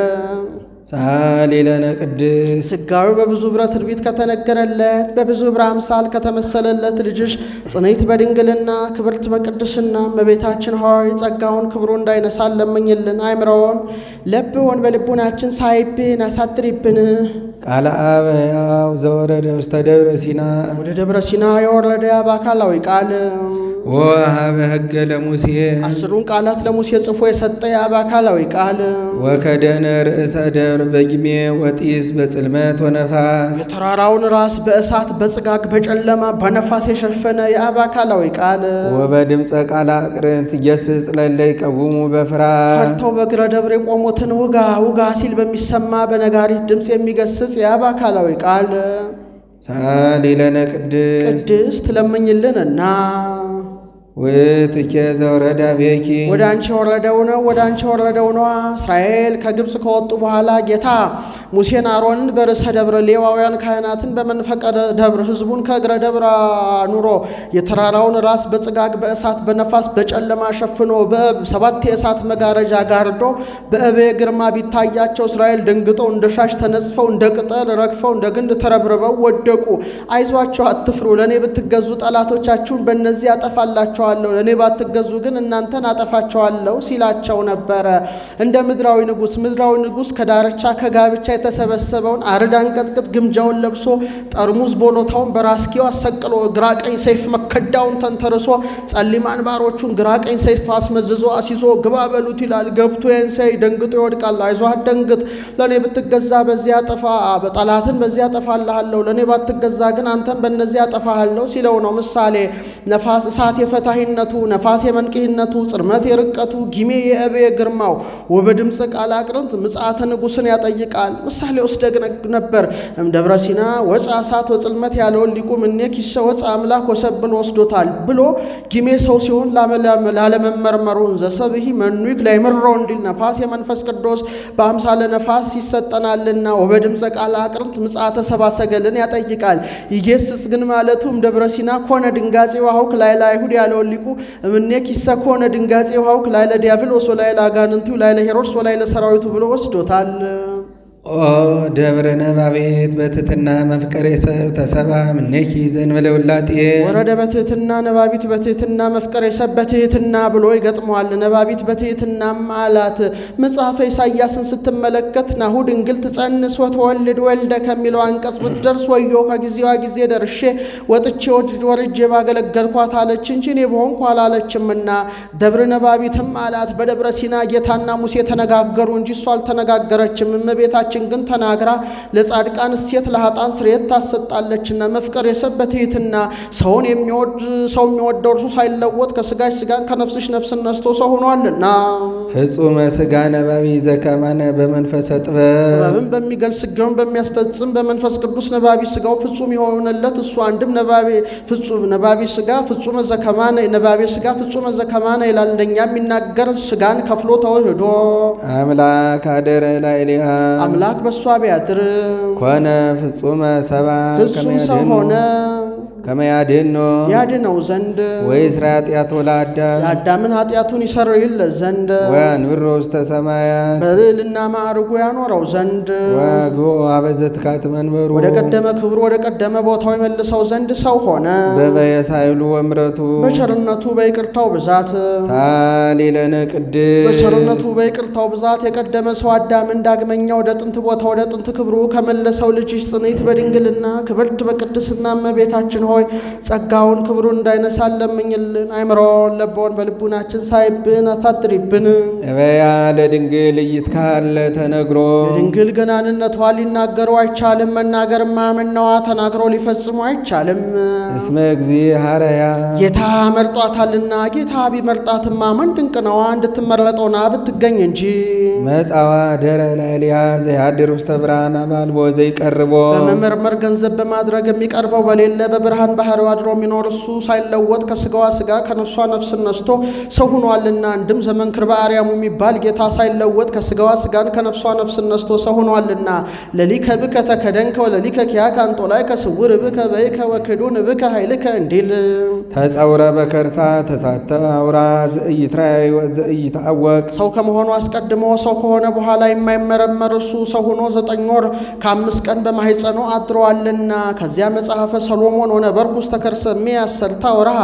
ሳሊ ለነ ቅድስት ስጋዊ በብዙ ብረ ትንቢት ከተነገረለት በብዙ ብረ አምሳል ከተመሰለለት ልጅሽ ጽንዕት በድንግልና ክብርት በቅድስና እመቤታችን ሆይ ጸጋውን ክብሩ እንዳይነሳን ለምኝልን። አይምሮውን ለብውን በልቡናችን ሳይብን አሳድሪብን። ቃለ አብ ሕያው ዘወረደ ውስተ ደብረ ሲና ወደ ደብረ ሲና የወረደ በአካላዊ ቃል ወሀበ ሕገ ለሙሴ 10ሩን ቃላት ለሙሴ ጽፎ የሰጠ የአብ አካላዊ ቃል ወከደነ ርእሰ ደብር በጊሜ ወጢስ በጽልመት ወነፋስ የተራራውን ራስ በእሳት በጽጋግ በጨለማ በነፋስ የሸፈነ የአብ አካላዊ ቃል ወበድምፀ ቃለ አቅርንት ኢየስጽ ለእለ ይቀውሙ በፍርሃት ፈርተው በእግረ ደብር የቆሙትን ውጋ ውጋ ሲል በሚሰማ በነጋሪት ድምፅ የሚገስጽ የአብ አካላዊ ቃል ሳሊ ለነ ቅድስት ለምኝልንና ውእትኬ ዘወረደ ቤኪ ወደ አንቺ ወረደው ነው ወደ አንቺ ወረደው ነው። እስራኤል ከግብፅ ከወጡ በኋላ ጌታ ሙሴን አሮንን በርዕሰ ደብረ ሌዋውያን ካህናትን በመንፈቀ ደብር ሕዝቡን ከእግረ ደብር ኑሮ የተራራውን ራስ በጽጋግ በእሳት በነፋስ በጨለማ ሸፍኖ በ7 የእሳት መጋረጃ ጋርዶ በእበየ ግርማ ቢታያቸው እስራኤል ደንግጠው እንደ ሻሽ ተነጽፈው እንደ ቅጠል ረግፈው እንደ ግንድ ተረብርበው ወደቁ። አይዟቸው አትፍሩ፣ ለእኔ ብትገዙ ጠላቶቻችሁን በእነዚህ አጠፋላቸዋለሁ፣ ለእኔ ባትገዙ ግን እናንተን አጠፋቸዋለሁ ሲላቸው ነበረ። እንደ ምድራዊ ንጉሥ ከዳርቻ ከጋብቻ የተሰበሰበውን አርድ አንቀጥቅጥ ግምጃውን ለብሶ ጠርሙዝ ቦሎታውን በራስጌው አሰቅሎ ግራ ቀኝ ሰይፍ መከዳውን ተንተርሶ ጸሊማን ባሮቹን ግራ ቀኝ ሰይፍ አስመዝዞ አሲዞ ግባ በሉት ይላል። ገብቶ የንሳይ ደንግጦ ይወድቃል። አይዞህ አትደንግጥ፣ ለእኔ ብትገዛ በዚያ አጠፋ በጠላትን በዚያ አጠፋልሃለሁ፣ ለእኔ ባትገዛ ግን አንተን በእነዚያ አጠፋሃለሁ ሲለው ነው። ምሳሌ ነፋስ እሳት የፈታሂነቱ ነፋስ የመንቅሂነቱ ጽርመት የርቀቱ ጊሜ የእበየ ግርማው ወበድምፀ ቃለ አቅርንት ምጽአተ ንጉሥን ያጠይቃል። ምሳሌ ውስጥ ነበር እምደብረ ሲና ወፃ እሳት ወጽልመት ያለውን ሊቁ እምኔኪ ወፃ አምላክ ወሰብል ወስዶታል ብሎ ጊሜ ሰው ሲሆን ላለመመርመሩን ዘሰብሂ መኑክ ላይምረው እንዲል ነፋስ የመንፈስ ቅዱስ በአምሳለ ነፋስ ይሰጠናልና ወበድምፀ ቃለ አቅርንት ምጽአተ ሰብአ ሰገልን ያጠይቃል። ይጌስጽ ግን ማለቱ እምደብረ ሲና ኮነ ድንጋጼ ውሃውክ ላይለ አይሁድ ያለውን ሊቁ እምኔኪ ኮነ ድንጋጼ ውሃውክ ላይለ ዲያብሎስ ወላይለ አጋንንቱ ላይለ ሄሮድስ ወላይለ ሰራዊቱ ብሎ ወስዶታል። ኦ ደብረ ነባቤት በትሕትና መፍቀሬ ሰብ ተሰባ ምኔኪ ዘእንበለ ውላጤ ወረደ በትሕትና ነባቢት በትሕትና መፍቀሬ ሰብ በትሕትና ብሎ ይገጥመዋል። ነባቢት በትሕትናም አላት። መጽሐፈ ኢሳይያስን ስትመለከት ናሁ ድንግል ትጸንስ ወትወልድ ወልደ ከሚለው አንቀጽ ብትደርስ ወዮ ከጊዜዋ ጊዜ ደርሼ ወጥቼ ወርጄ ባገለገልኳት አለች እንጂ እኔ በሆንኩ አላለችምና። ደብረ ነባቢትም አላት። በደብረ ሲና ጌታና ሙሴ ተነጋገሩ እንጂ እሷ አልተነጋገረችም። እመቤታችን ግን ተናግራ ለጻድቃን እሴት ለኃጥአን ስርየት ታሰጣለችና። መፍቀሬ ሰብ በትሕትና ሰውን የሚወደው እርሱ ሳይለወጥ ከሥጋሽ ሥጋን ከነፍስሽ ነፍስን ነስቶ ሰው ሆኗልና። ፍጹመ ሥጋ ነባቢ ዘከማነ በመንፈሰ ጥበብን በሚገልጽ ሥጋውን በሚያስፈጽም በመንፈስ ቅዱስ ነባቢ ሥጋው ፍጹም የሆነለት እሱ አንድም ነባቢ ሥጋ ፍጹመ ዘከማነ ነባቢ ሥጋ ፍጹመ ዘከማነ ይላል። እንደኛ የሚናገር ሥጋን ከፍሎ ተዋህዶ አምላክ አደረ ላዕሌሃ አምላክ በሷ ቢያድር ኮነ ፍጹመ ሰባ ፍጹም ሰው ሆነ ከመያድኖ ያድነው ዘንድ ወይስራ ኃጢአቶ ለአዳም የአዳምን ኃጢአቱን ይሰርይለት ዘንድ ወያንብሮ ውስተ ሰማያት በልዕልና ማዕርጉ ያኖረው ዘንድ ወግቦ አበዘ ትካት መንበሩ ወደ ቀደመ ክብሩ ወደ ቀደመ ቦታው የመልሰው ዘንድ ሰው ሆነ። በበየሳይሉ ወምረቱ በቸርነቱ በይቅርታው ብዛት ሳሊ ለነ ቅድስ በቸርነቱ በይቅርታው ብዛት የቀደመ ሰው አዳምን ዳግመኛ ወደ ጥንት ቦታ ወደ ጥንት ክብሩ ከመለሰው ልጅሽ ጽኔት በድንግልና ክብርት በቅድስና እመቤታችን ሆይ ጸጋውን ክብሩን እንዳይነሳን ለምኝልን። አይምሮን ለቦን በልቡናችን ሳይብን አታድሪብን። እበያ ለድንግል እይትካለ ተነግሮ የድንግል ገናንነቷ ሊናገሩ አይቻልም። መናገር ማመናዋ ተናግሮ ሊፈጽሙ አይቻልም። እስመ እግዚእ ሐረያ ጌታ መርጧታልና። ጌታ ቢመርጣትማ ምን ድንቅ ነዋ እንድትመረጠውና ብትገኝ እንጂ። መጻዋ ደረ ላዕሌሃ ዘያድር ውስተ ብርሃን አማልቦ ዘይቀርቦ በመመርመር ገንዘብ በማድረግ የሚቀርበው በሌለ በብርሃን ባህሪው አድሮ የሚኖር እሱ ሳይለወጥ ከሥጋዋ ሥጋ ከነፍሷ ነፍስን ነስቶ ሰው ሆኗልና። አንድም ዘመን ክርበ አርያሙ የሚባል ጌታ ሳይለወጥ ከሥጋዋ ሥጋን ከነፍሷ ነፍስን ነስቶ ሰው ሆኗልና። ለሊከ ብከ ተከደንከ ወለሊከ ኪያከ አንጦላዕከ ስውር ብከ በይከ ወክዱን ብከ ኃይልከ እንዲል ተጸውረ በከርሳ ተሳተ አውራ ዘኢይትራይ ወዘኢይታወቅ ሰው ከመሆኑ አስቀድሞ ሰው ከሆነ በኋላ የማይመረመር እሱ ሰው ሆኖ 9 ወር ከ5 ቀን በማኅፀኗ አድሯልና። ከዚያ መጽሐፈ ሰሎሞን ወነበርኩ ውስተ ከርሰ እምየ አሰርታ ወርሃ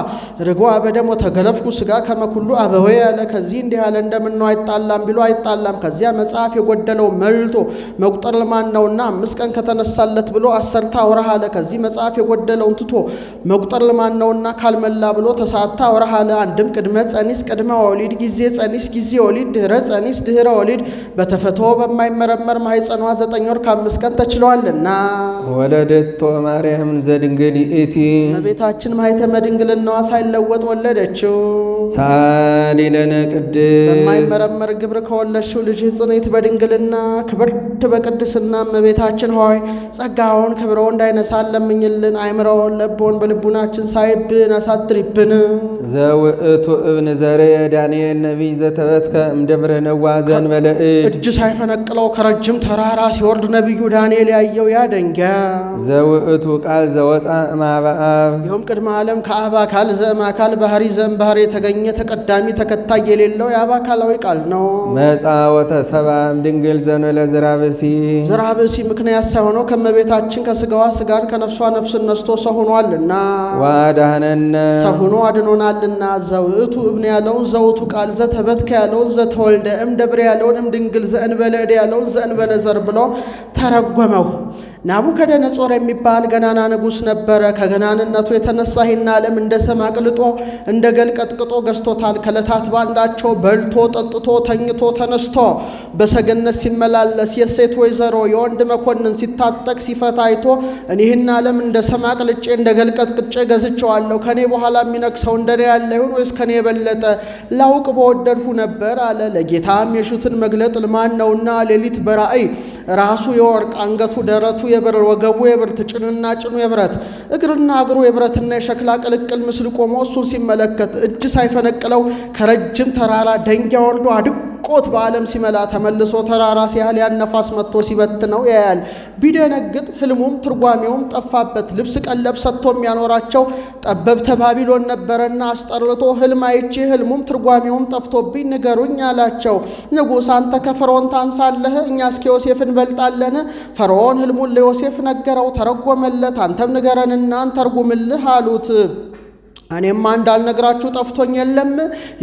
ርግዋ በደም ወተገለፍኩ ሥጋ ከመ ኩሉ አበዌ ያለ። ከዚህ እንዲህ ያለ እንደምነው አይጣላም ቢሉ አይጣላም። ከዚያ መጽሐፍ የጎደለው መልቶ መቁጠር ልማን ነውና 5 ቀን ከተነሳለት ብሎ አሰርታ ወርሃ አለ። ከዚህ መጽሐፍ የጎደለውን ትቶ መቁጠር ልማን ነውና ካልመላ ብሎ ተሳታ ወርሃ አለ። አንድም ቅድመ ጸኒስ ቅድመ ወሊድ ጊዜ ጸኒስ ጊዜ ወሊድ ድህረ ጸኒስ ድህረ ወሊድ በተፈቶ በማይመረመር ማኅፀኗ 9 ወር ከ5 ቀን ተችሏልና። ወለደቶ ማርያምን ዘድንግል ይእቲ እመቤታችን ማኅተመ ድንግልናዋ ሳይለወጥ ወለደችው። ሳሊ ለነ ቅድስ በማይመረመር ግብር ከወለድሽው ልጅህ ጽኔት በድንግልና ክብርት በቅድስና እመቤታችን ሆይ ጸጋውን ክብረው እንዳይነሳን ለምኝልን። አይምረውን ለቦን በልቡናችን ሳይብን አሳድሪብን። ዘውእቱ እብን ዘሬ ዳንኤል ነቢይ ዘተበትከ እምደብረ ነዋ ዘእንበለ እጅ ሳይፈነቅለው ከረጅም ተራራ ሲወርድ ነቢዩ ዳንኤል ያየው ያ ደንጊያ ዘውእቱ ቃል ዘወፃ እምኀበ አብ ይኸውም ቅድመ ዓለም ከአብ አካል ዘእም አካል ባህሪ ዘእም ባህሪ የተገኘ ተቀዳሚ ተከታይ የሌለው የአብ አካላዊ ቃል ነው። መጻ ወተሰብአ እምድንግል ዘእንበለ ዘርአ ብእሲ ዘርአ ብእሲ ምክንያት ሳይሆነው ከእመቤታችን ከሥጋዋ ሥጋን ከነፍሷ ነፍስን ነስቶ ሰው ሆኗልና ወአድኀነነ ሰው ሆኖ አድኖናልና። ዘውእቱ እብን ያለውን ዘውቱ ቃል ዘተበትከ ያለውን ዘተወልደ እምደብረ ያለውን እምድንግል ዘእንበለ እድ ያለውን ዘእንበለ ዘር ብሎ ተረጎመው። ናቡከደነጾር የሚባል ገናና ንጉሥ ነበረ። ከገናንነቱ የተነሳ ይህን ዓለም እንደ ሰም አቅልጦ እንደ ገል ቀጥቅጦ ገዝቶታል። ከዕለታት ባንዳቸው በልቶ ጠጥቶ ተኝቶ ተነስቶ በሰገነት ሲመላለስ የሴት ወይዘሮ የወንድ መኮንን ሲታጠቅ ሲፈታ አይቶ እኔ ይህን ዓለም እንደ ሰም አቅልጬ እንደ ገል ቀጥቅጬ ገዝቼዋለሁ። ከኔ በኋላ የሚነግሰው እንደኔ ያለ ይሁን ወይስ ከኔ የበለጠ ላውቅ በወደድሁ ነበር አለ። ለጌታም የሹትን መግለጥ ልማን ነውና ሌሊት በራእይ ራሱ የወርቅ አንገቱ ደረቱ የብር ወገቡ የብርት ጭንና ጭኑ የብረት እግርና እግሩ የብረትና የሸክላ ቅልቅል ምስል ቆሞ እሱን ሲመለከት እጅ ሳይፈነቅለው ከረጅም ተራራ ደንጊያ ወርዶ አድቆ አድቆት በዓለም ሲመላ ተመልሶ ተራራ ሲያህል ያን ነፋስ መጥቶ ሲበትነው ያያል። ቢደነግጥ ህልሙም ትርጓሜውም ጠፋበት። ልብስ ቀለብ ሰጥቶ የሚያኖራቸው ጠበብተ ባቢሎን ነበረና አስጠርቶ ህልም አይቼ ህልሙም ትርጓሜውም ጠፍቶብኝ ንገሩኝ አላቸው። ንጉሥ አንተ ከፈርዖን ታንሳለህ፣ እኛ እስከ ዮሴፍ እንበልጣለን። ፈርዖን ህልሙን ለዮሴፍ ነገረው፣ ተረጎመለት። አንተም ንገረንና እንተርጉምልህ አሉት። እኔማ እንዳልነግራችሁ ጠፍቶኝ የለም።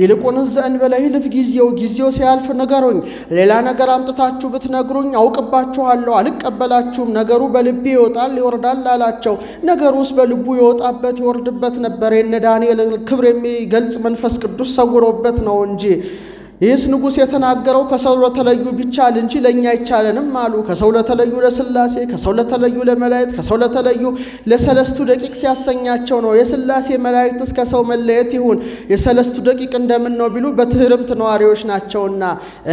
ይልቁንስ ዘእንበለ ይልፍ ጊዜው ሲያልፍ ንገሩኝ። ሌላ ነገር አምጥታችሁ ብትነግሩኝ አውቅባችኋለሁ፣ አልቀበላችሁም። ነገሩ በልቤ ይወጣል ይወርዳል አላቸው። ነገሩስ በልቡ ይወጣበት ይወርድበት ነበር። የነ ዳንኤል ክብር የሚገልጽ መንፈስ ቅዱስ ሰውሮበት ነው እንጂ። ይህስ ንጉሥ የተናገረው ከሰው ለተለዩ ቢቻል እንጂ ለእኛ አይቻለንም አሉ። ከሰው ለተለዩ ለሥላሴ፣ ከሰው ለተለዩ ለመላእክት፣ ከሰው ለተለዩ ለሰለስቱ ደቂቅ ሲያሰኛቸው ነው። የሥላሴ መላእክትስ ከሰው መለየት ይሁን፣ የሰለስቱ ደቂቅ እንደምን ነው ቢሉ በትህርምት ነዋሪዎች ናቸውና።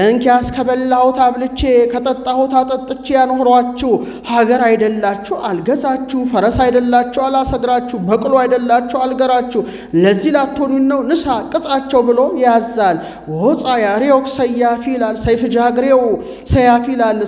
እንኪያስ ከበላሁት አብልቼ ከጠጣሁት አጠጥቼ ያኖሯችሁ ሀገር አይደላችሁ አልገዛችሁ፣ ፈረስ አይደላችሁ አላሰግራችሁ፣ በቅሎ አይደላችሁ አልገራችሁ፣ ለዚህ ላትሆኑኝ ነው ንሳ ቅጻቸው ብሎ ያዛል። ወፃ ያሬው ሰያፊ ይላል፣ ሰይፍ ጃግሬው ሰያፊ ይላል፣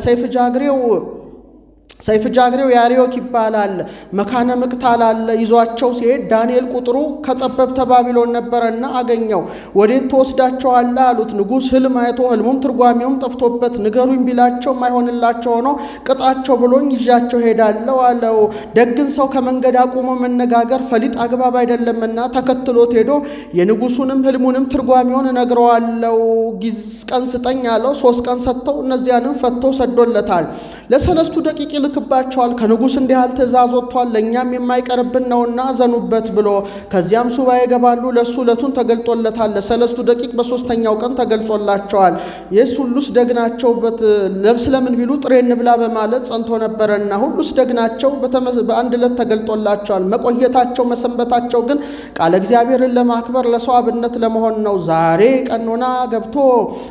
ሰይፍ ጃግሬው ያሬዎክ ይባላል። መካነ ምቅታል አለ። ይዟቸው ሲሄድ ዳንኤል ቁጥሩ ከጠበብተ ባቢሎን ነበረና አገኘው። ወዴት ትወስዳቸዋለህ አሉት። ንጉሥ ህልም አይቶ ህልሙም ትርጓሜውም ጠፍቶበት ንገሩኝ ቢላቸው ማይሆንላቸው ሆኖ ቅጣቸው ብሎኝ ይዣቸው ሄዳለሁ አለው። ደግን ሰው ከመንገድ አቁሞ መነጋገር ፈሊጥ አግባብ አይደለምና ተከትሎት ሄዶ የንጉሱንም ህልሙንም ትርጓሜውን እነግረዋለሁ። ቀን ስጠኝ አለው። 3 ቀን ሰጥተው እነዚያንም ፈቶ ሰዶለታል። ለሰለስቱ ደቂቅ ይልክባቸዋል። ከንጉሥ እንዲህ ያህል ትእዛዝ ወጥቷል፣ ለእኛም የማይቀርብን ነውና ዘኑበት ብሎ ከዚያም ሱባኤ ይገባሉ። ለእሱ ዕለቱን ተገልጦለታል። ለሰለስቱ ደቂቅ በ3ኛው ቀን ተገልጾላቸዋል። የስ ሁሉስ ደግናቸው ስለምን ቢሉ ጥሬ እንብላ በማለት ጸንቶ ነበረና ሁሉስ ደግናቸው በአንድ ዕለት ተገልጦላቸዋል። መቆየታቸው መሰንበታቸው ግን ቃለ እግዚአብሔርን ለማክበር ለሰው አብነት ለመሆን ነው። ዛሬ ቀኖና ገብቶ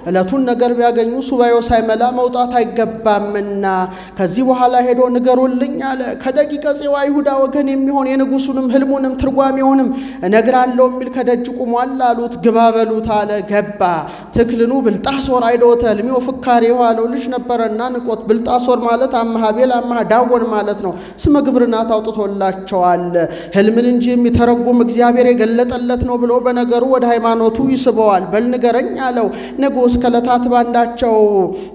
ዕለቱን ነገር ቢያገኙ ሱባኤው ሳይመላ መውጣት አይገባምና ከዚህ በኋላ ሄዶ ንገሩልኝ አለ። ከደቂቀ ፄዋ ይሁዳ ወገን የሚሆን የንጉሱንም ህልሙንም ትርጓሜውንም እነግራለሁ የሚል ከደጅ ቁሟል አሉት። ግባ በሉት አለ። ገባ። ትክልኑ ብልጣሶር አይዶተ ህልሜው ፍካሬ የዋለው ልጅ ነበረና ንቆት። ብልጣሶር ማለት አምሃ ቤል አምሃ ዳጎን ማለት ነው። ስመ ግብርናት አውጥቶላቸዋል። ህልምን እንጂ የሚተረጉም እግዚአብሔር የገለጠለት ነው ብሎ በነገሩ ወደ ሃይማኖቱ ይስበዋል። በል ንገረኝ አለው። ንጉሥ ከዕለታት ባንዳቸው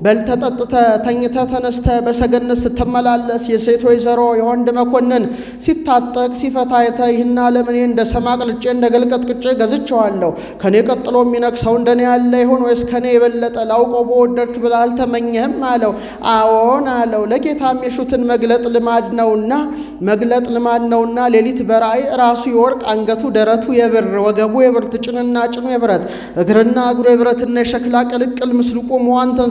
በልተ ጠጥተ ተኝተ ተነስተ በሰገነት ስትመላለስ የሴት ወይዘሮ የወንድ መኮንን ሲታጠቅ ሲፈታ አይተ ይህና ለምን እንደ ሰማቅ ልጬ እንደ ገልቀጥቅጬ ገዝቼዋለሁ። ከኔ ቀጥሎ የሚነግሰው እንደኔ ያለ ይሆን ወይስ ከኔ የበለጠ ላውቀው በወደድክ ብለህ አልተመኘህም አለው። አዎን አለው። ለጌታም የሹትን መግለጥ ልማድ ነውና ሌሊት በራእይ ራሱ የወርቅ አንገቱ ደረቱ የብር ወገቡ የብርት ጭንና ጭኑ የብረት እግርና እግሩ የብረትና የሸክላ ቅልቅል ምስሉ ቆሞ አንተን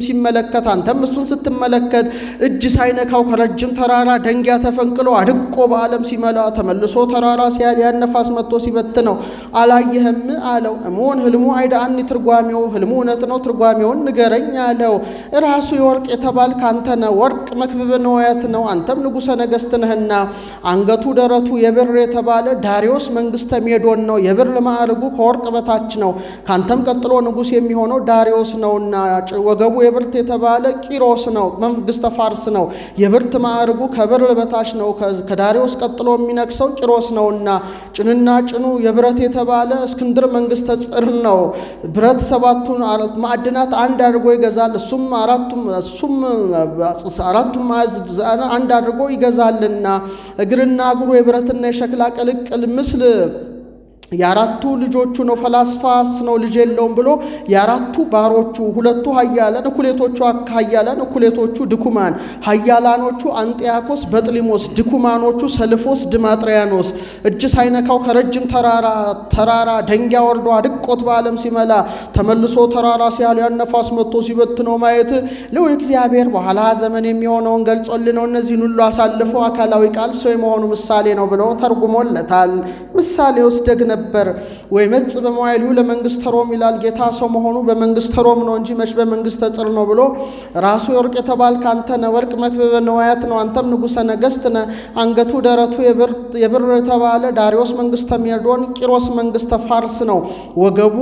ሲመለከት አንተም እሱን ስትመለከት እጅ ሳይነካው ከረጅም ተራራ ደንጊያ ተፈንቅሎ አድቆ በዓለም ሲመላ ተመልሶ ተራራ ሲያል ያን ነፋስ መጥቶ ሲበትነው አላየህም አለው። እሞን ህልሙ አይዳአኒ ትርጓሜው ህልሙ እውነት ነው፣ ትርጓሜውን ንገረኝ አለው። ራሱ የወርቅ የተባልክ አንተ ነህ። ወርቅ መክብብ ነዋያት ነው፣ አንተም ንጉሠ ነገሥት ነህና። አንገቱ ደረቱ የብር የተባለ ዳሪዮስ መንግስተ ሜዶን ነው። የብር ማዕርጉ ከወርቅ በታች ነው። ካንተም ቀጥሎ ንጉሥ የሚሆነው ዳሪዮስ ነውና። ወገቡ የብርት የተባለ ቂሮስ ነው፣ መንግስተ ፋርስ ነው። የብርት ማዕርጉ ከብር በታች ነው። ከዳሪዮስ ቀጥሎ የሚነግሰው ጭሮስ ነውና። ጭንና ጭኑ የብረት የተባለ እስክንድር መንግስተ ጽር ነው። ብረት 7ቱን ማዕድናት አንድ አድርጎ ይገዛል። እሱም አራቱም ማዕዘን አንድ አድርጎ ይገዛልና። እግርና እግሩ የብረትና የሸክላ ቅልቅል ምስል የአራቱ ልጆቹ ነው። ፈላስፋስ ነው ልጅ የለውም ብሎ የአራቱ ባሮቹ 2ቱ ኃያላን እኩሌቶቹ ኃያላን እኩሌቶቹ ድኩማን። ኃያላኖቹ አንጢያኮስ በጥሊሞስ፣ ድኩማኖቹ ሰልፎስ ድማጥሪያኖስ። እጅ ሳይነካው ከረጅም ተራራ ደንጊያ ወርዶ አድቆት በዓለም ሲመላ ተመልሶ ተራራ ሲያል ያን ነፋስ መጥቶ ሲበትነው ማየት ልዑል እግዚአብሔር በኋላ ዘመን የሚሆነውን ገልጾልን ነው። እነዚህን ሁሉ አሳልፎ አካላዊ ቃል ሰው የመሆኑ ምሳሌ ነው ብሎ ተርጉሞለታል። ምሳሌ ውስጥ ደግነ ነበር። ወይ መጽ በመዋዕሊሁ ለመንግሥተ ሮም ይላል ጌታ። ሰው መሆኑ በመንግሥተ ሮም ነው እንጂ መች በመንግሥተ ጽር ነው ብሎ ራሱ የወርቅ የተባልክ አንተ ነህ። ወርቅ መክበበ ነዋያት ነው፣ አንተም ንጉሠ ነገሥት ነህ። አንገቱ ደረቱ የብር የተባለ ዳሪዮስ መንግሥተ ሜዶን፣ ቂሮስ መንግሥተ ፋርስ ነው። ወገቡ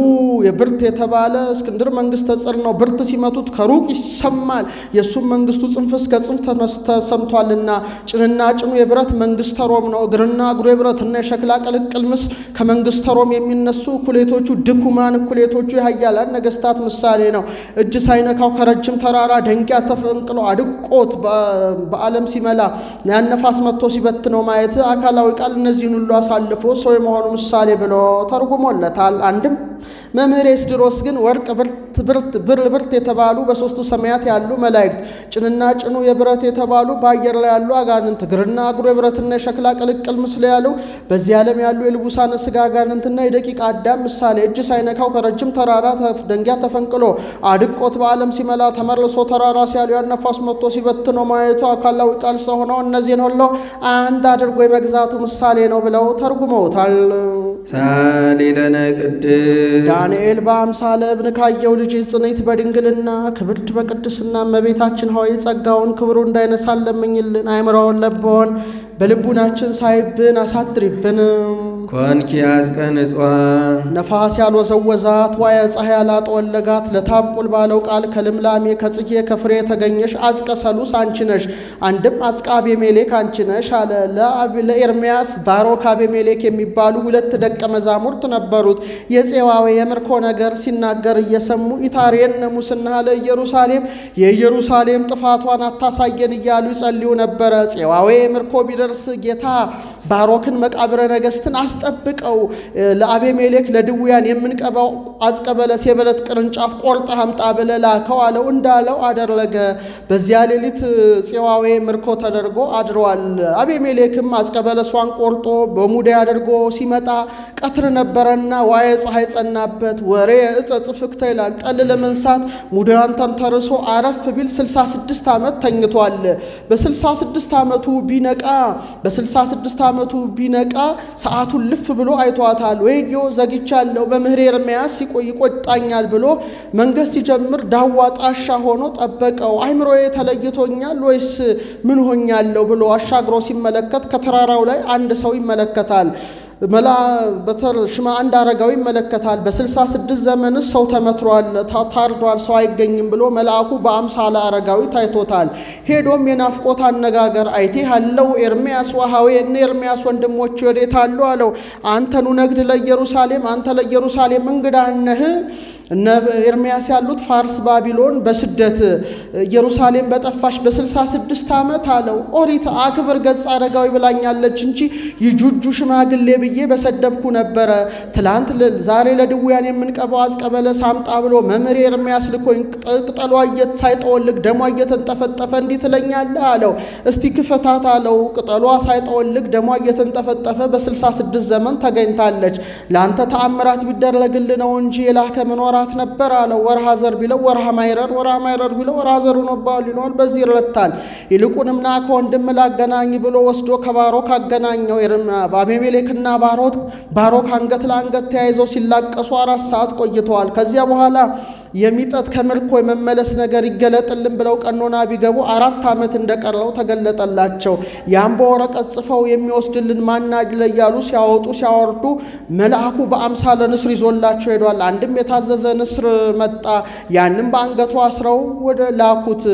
የብርት የተባለ እስክንድር መንግሥተ ጽር ነው። ብርት ሲመቱት ከሩቅ ይሰማል። የእሱም መንግሥቱ ጽንፍ እስከ ጽንፍ ተሰምቷልና። ጭንና ጭኑ የብረት መንግሥተ ሮም ነው። እግርና እግሩ የብረትና የሸክላ ቅልቅል ምስ ከመንግሥተ ሮም የሚነሱ እኩሌቶቹ ድኩማን፣ እኩሌቶቹ የኃያላን ነገሥታት ምሳሌ ነው። እጅ ሳይነካው ከረጅም ተራራ ደንጊያ ተፈንቅሎ አድቆት በዓለም ሲመላ ያን ነፋስ መጥቶ ሲበትነው ማየት አካላዊ ቃል እነዚህን ሁሉ አሳልፎ ሰው የመሆኑ ምሳሌ ብሎ ተርጉሞለታል። አንድም መምህር ኤስድሮስ ግን ወርቅ ብርት የተባሉ በሦስቱ ሰማያት ያሉ መላእክት፣ ጭንና ጭኑ የብረት የተባሉ በአየር ላይ ያሉ አጋንንት፣ እግርና እግሩ የብረትና የሸክላ ቅልቅል ምስል ያለው በዚህ ዓለም ያሉ የልቡሳነ ሥጋ አጋንንትና የደቂቀ አዳም ምሳሌ፣ እጅ ሳይነካው ከረጅም ተራራ ደንጊያ ተፈንቅሎ አድቆት በዓለም ሲመላ ተመልሶ ተራራ ሲያሉ ያን ነፋስ መጥቶ ሲበትነው ማየቱ አካላዊ ቃል ሰው ሆነው እነዚህን ሁሉ አንድ አድርጎ የመግዛቱ ምሳሌ ነው ብለው ተርጉመውታል። ሳሊ ለነ ቅድስት ዳንኤል በአምሳለ እብን ካየው ልጅ ጽንዕት በድንግልና ክብርት በቅድስና እመቤታችን ሆይ ጸጋውን ክብሩ እንዳይነሳን ለምኝልን። አእምሮውን ለቦን በልቡናችን ሳይብን አሳድሪብን። ኮንኪ አስቀን እጽዋን ነፋስ ያልወዘወዛት ዋየ ፀሐይ ያላጠወለጋት ለታብቁል ባለው ቃል ከልምላሜ ከጽጌ ከፍሬ የተገኘሽ አጽቀ ሰሉስ አንቺ ነሽ። አንድም አጽቀ አቤሜሌክ አንቺ ነሽ አለ። ለኤርምያስ ባሮክ አቤሜሌክ የሚባሉ ሁለት ደቀ መዛሙርት ነበሩት። የፄዋዌ የምርኮ ነገር ሲናገር እየሰሙ ኢታሬነ ሙስና ለኢየሩሳሌም የኢየሩሳሌም ጥፋቷን አታሳየን እያሉ ይጸልዩ ነበረ። ፄዋዌ ምርኮ ቢደርስ ጌታ ባሮክን መቃብረ ነገሥትን አስጠብቀው ለአቤሜሌክ ለድውያን የምንቀባው አጽቀ በለስ የበለት ቅርንጫፍ ቆርጠህ አምጣ ብለህ ላከው አለው። እንዳለው አደረገ። በዚያ ሌሊት ፄዋዌ ምርኮ ተደርጎ አድሯል። አቤሜሌክም አጽቀ በለሷን ቆርጦ በሙዳይ አድርጎ ሲመጣ ቀትር ነበረና ዋየ ፀሐይ ጸናበት። ወሬ ዕፀ ጽፍክተ ይላል። ጠል ለመንሳት ሙዳያን ተንተርሶ አረፍ ቢል 66 ዓመት ተኝቷል። በ66 ዓመቱ ቢነቃ ሰዓቱን ልፍ ብሎ አይቷታል። ወይዮ ዘግቻለሁ፣ መምህር ኤርምያስ ይቆጣኛል ብሎ መንገስ ሲጀምር ዳዋ ጣሻ ሆኖ ጠበቀው። አይምሮዬ ተለይቶኛል ወይስ ምን ሆኛለሁ ብሎ አሻግሮ ሲመለከት ከተራራው ላይ አንድ ሰው ይመለከታል። ሽማ አንድ አረጋዊ ይመለከታል። በ66 ዘመንስ ሰው ተመትሯል፣ ታርዷል፣ ሰው አይገኝም ብሎ መልአኩ በአምሳለ አረጋዊ ታይቶታል። ሄዶም የናፍቆት አነጋገር አይቴ አለው ኤርምያስ ወሃዌ እነ ኤርምያስ ወንድሞች ወዴት አሉ አለው። አንተኑ ነግድ ለኢየሩሳሌም፣ አንተ ለኢየሩሳሌም እንግዳ ነህ። እነ ኤርምያስ ያሉት ፋርስ ባቢሎን በስደት ኢየሩሳሌም በጠፋሽ በ66 ዓመት አለው። ኦሪት አክብር ገጽ አረጋዊ ብላኛለች እንጂ ይጁጁ ሽማግሌ ብዬ በሰደብኩ ነበረ። ትላንት ዛሬ ለድውያን የምንቀባው አጽቀ በለስ አምጣ ብሎ መምህር ኤርምያስ ልኮኝ ቅጠሏ ሳይጠወልግ ደሟ እየተንጠፈጠፈ እንዲህ ትለኛለህ አለው። እስቲ ክፈታት አለው። ቅጠሏ ሳይጠወልግ ደሟ እየተንጠፈጠፈ በ66 ዘመን ተገኝታለች። ለአንተ ተአምራት ቢደረግል ነው እንጂ የላከ መኖራ ነበር አለው። ወርሃ ዘር ቢለው ወርሃ ማይረር፣ ወርሃ ማይረር ቢለው ወርሃ ዘሩ ነው ባሉ ይሏል። በዚህ ይረታል። ይልቁንም ና ከወንድም ላገናኝ ብሎ ወስዶ ከባሮክ አገናኘው። አቤሜሌክና ባሮክ አንገት ለአንገት ተያይዘው ሲላቀሱ 4 ሰዓት ቆይተዋል። ከዚያ በኋላ የሚጠት ከምርኮ የመመለስ ነገር ይገለጥልን ብለው ቀኖና ቢገቡ 4 ዓመት እንደቀረው ተገለጠላቸው። ያን በወረቀት ጽፈው የሚወስድልን ማናጅለ እያሉ ሲያወጡ ሲያወርዱ መልአኩ በአምሳለ ንስር ይዞላቸው ሄዷል። አንድም የታዘዘ ንስር መጣ። ያንም በአንገቱ አስረው ወደ ላኩት።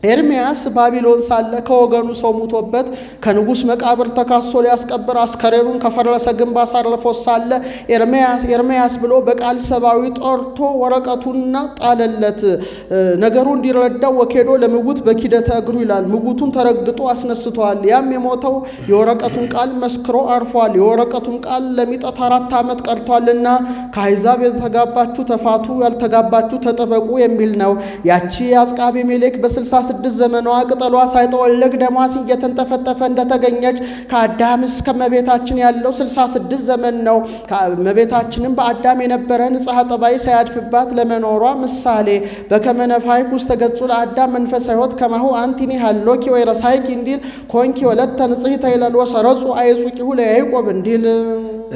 ኤርምያስ ባቢሎን ሳለ ከወገኑ ሰው ሙቶበት ከንጉሥ መቃብር ተካሶ ሊያስቀብር አስከሬኑን ከፈረሰ ግንብ አሳርፎ ሳለ ኤርምያስ ብሎ በቃል ሰብአዊ ጠርቶ ወረቀቱንና ጣለለት። ነገሩ እንዲረዳው ወኬዶ ለምውት በኪደተ እግሩ ይላል። ምውቱን ተረግጦ አስነስቷል። ያም የሞተው የወረቀቱን ቃል መስክሮ አርፏል። የወረቀቱን ቃል ለሚጠት 4 ዓመት ቀርቷልና ከአሕዛብ የተጋባችሁ ተፋቱ፣ ያልተጋባችሁ ተጠበቁ የሚል ነው። ያቺ አጽቀ አቤሜሌክ በ66 ዘመኗ ቅጠሏ ሳይጠወልግ ደሟ እየተንጠፈጠፈ እንደተገኘች ከአዳም እስከ እመቤታችን ያለው 66 ዘመን ነው። እመቤታችንም በአዳም የነበረ ንጽሐ ጠባይ ሳያድፍባት ለመኖሯ ምሳሌ በከመ ነፋይኩ ውስተ ገጹ ለአዳም መንፈሰ ሕይወት ከማሁ አንቲኒ ሃሎኪ ወይረሳይኪ እንዲል ኮንኪ ወለተ ንጽሕተ ይላል። ወሰረጹ አይጹቂሁ ለያዕቆብ እንዲል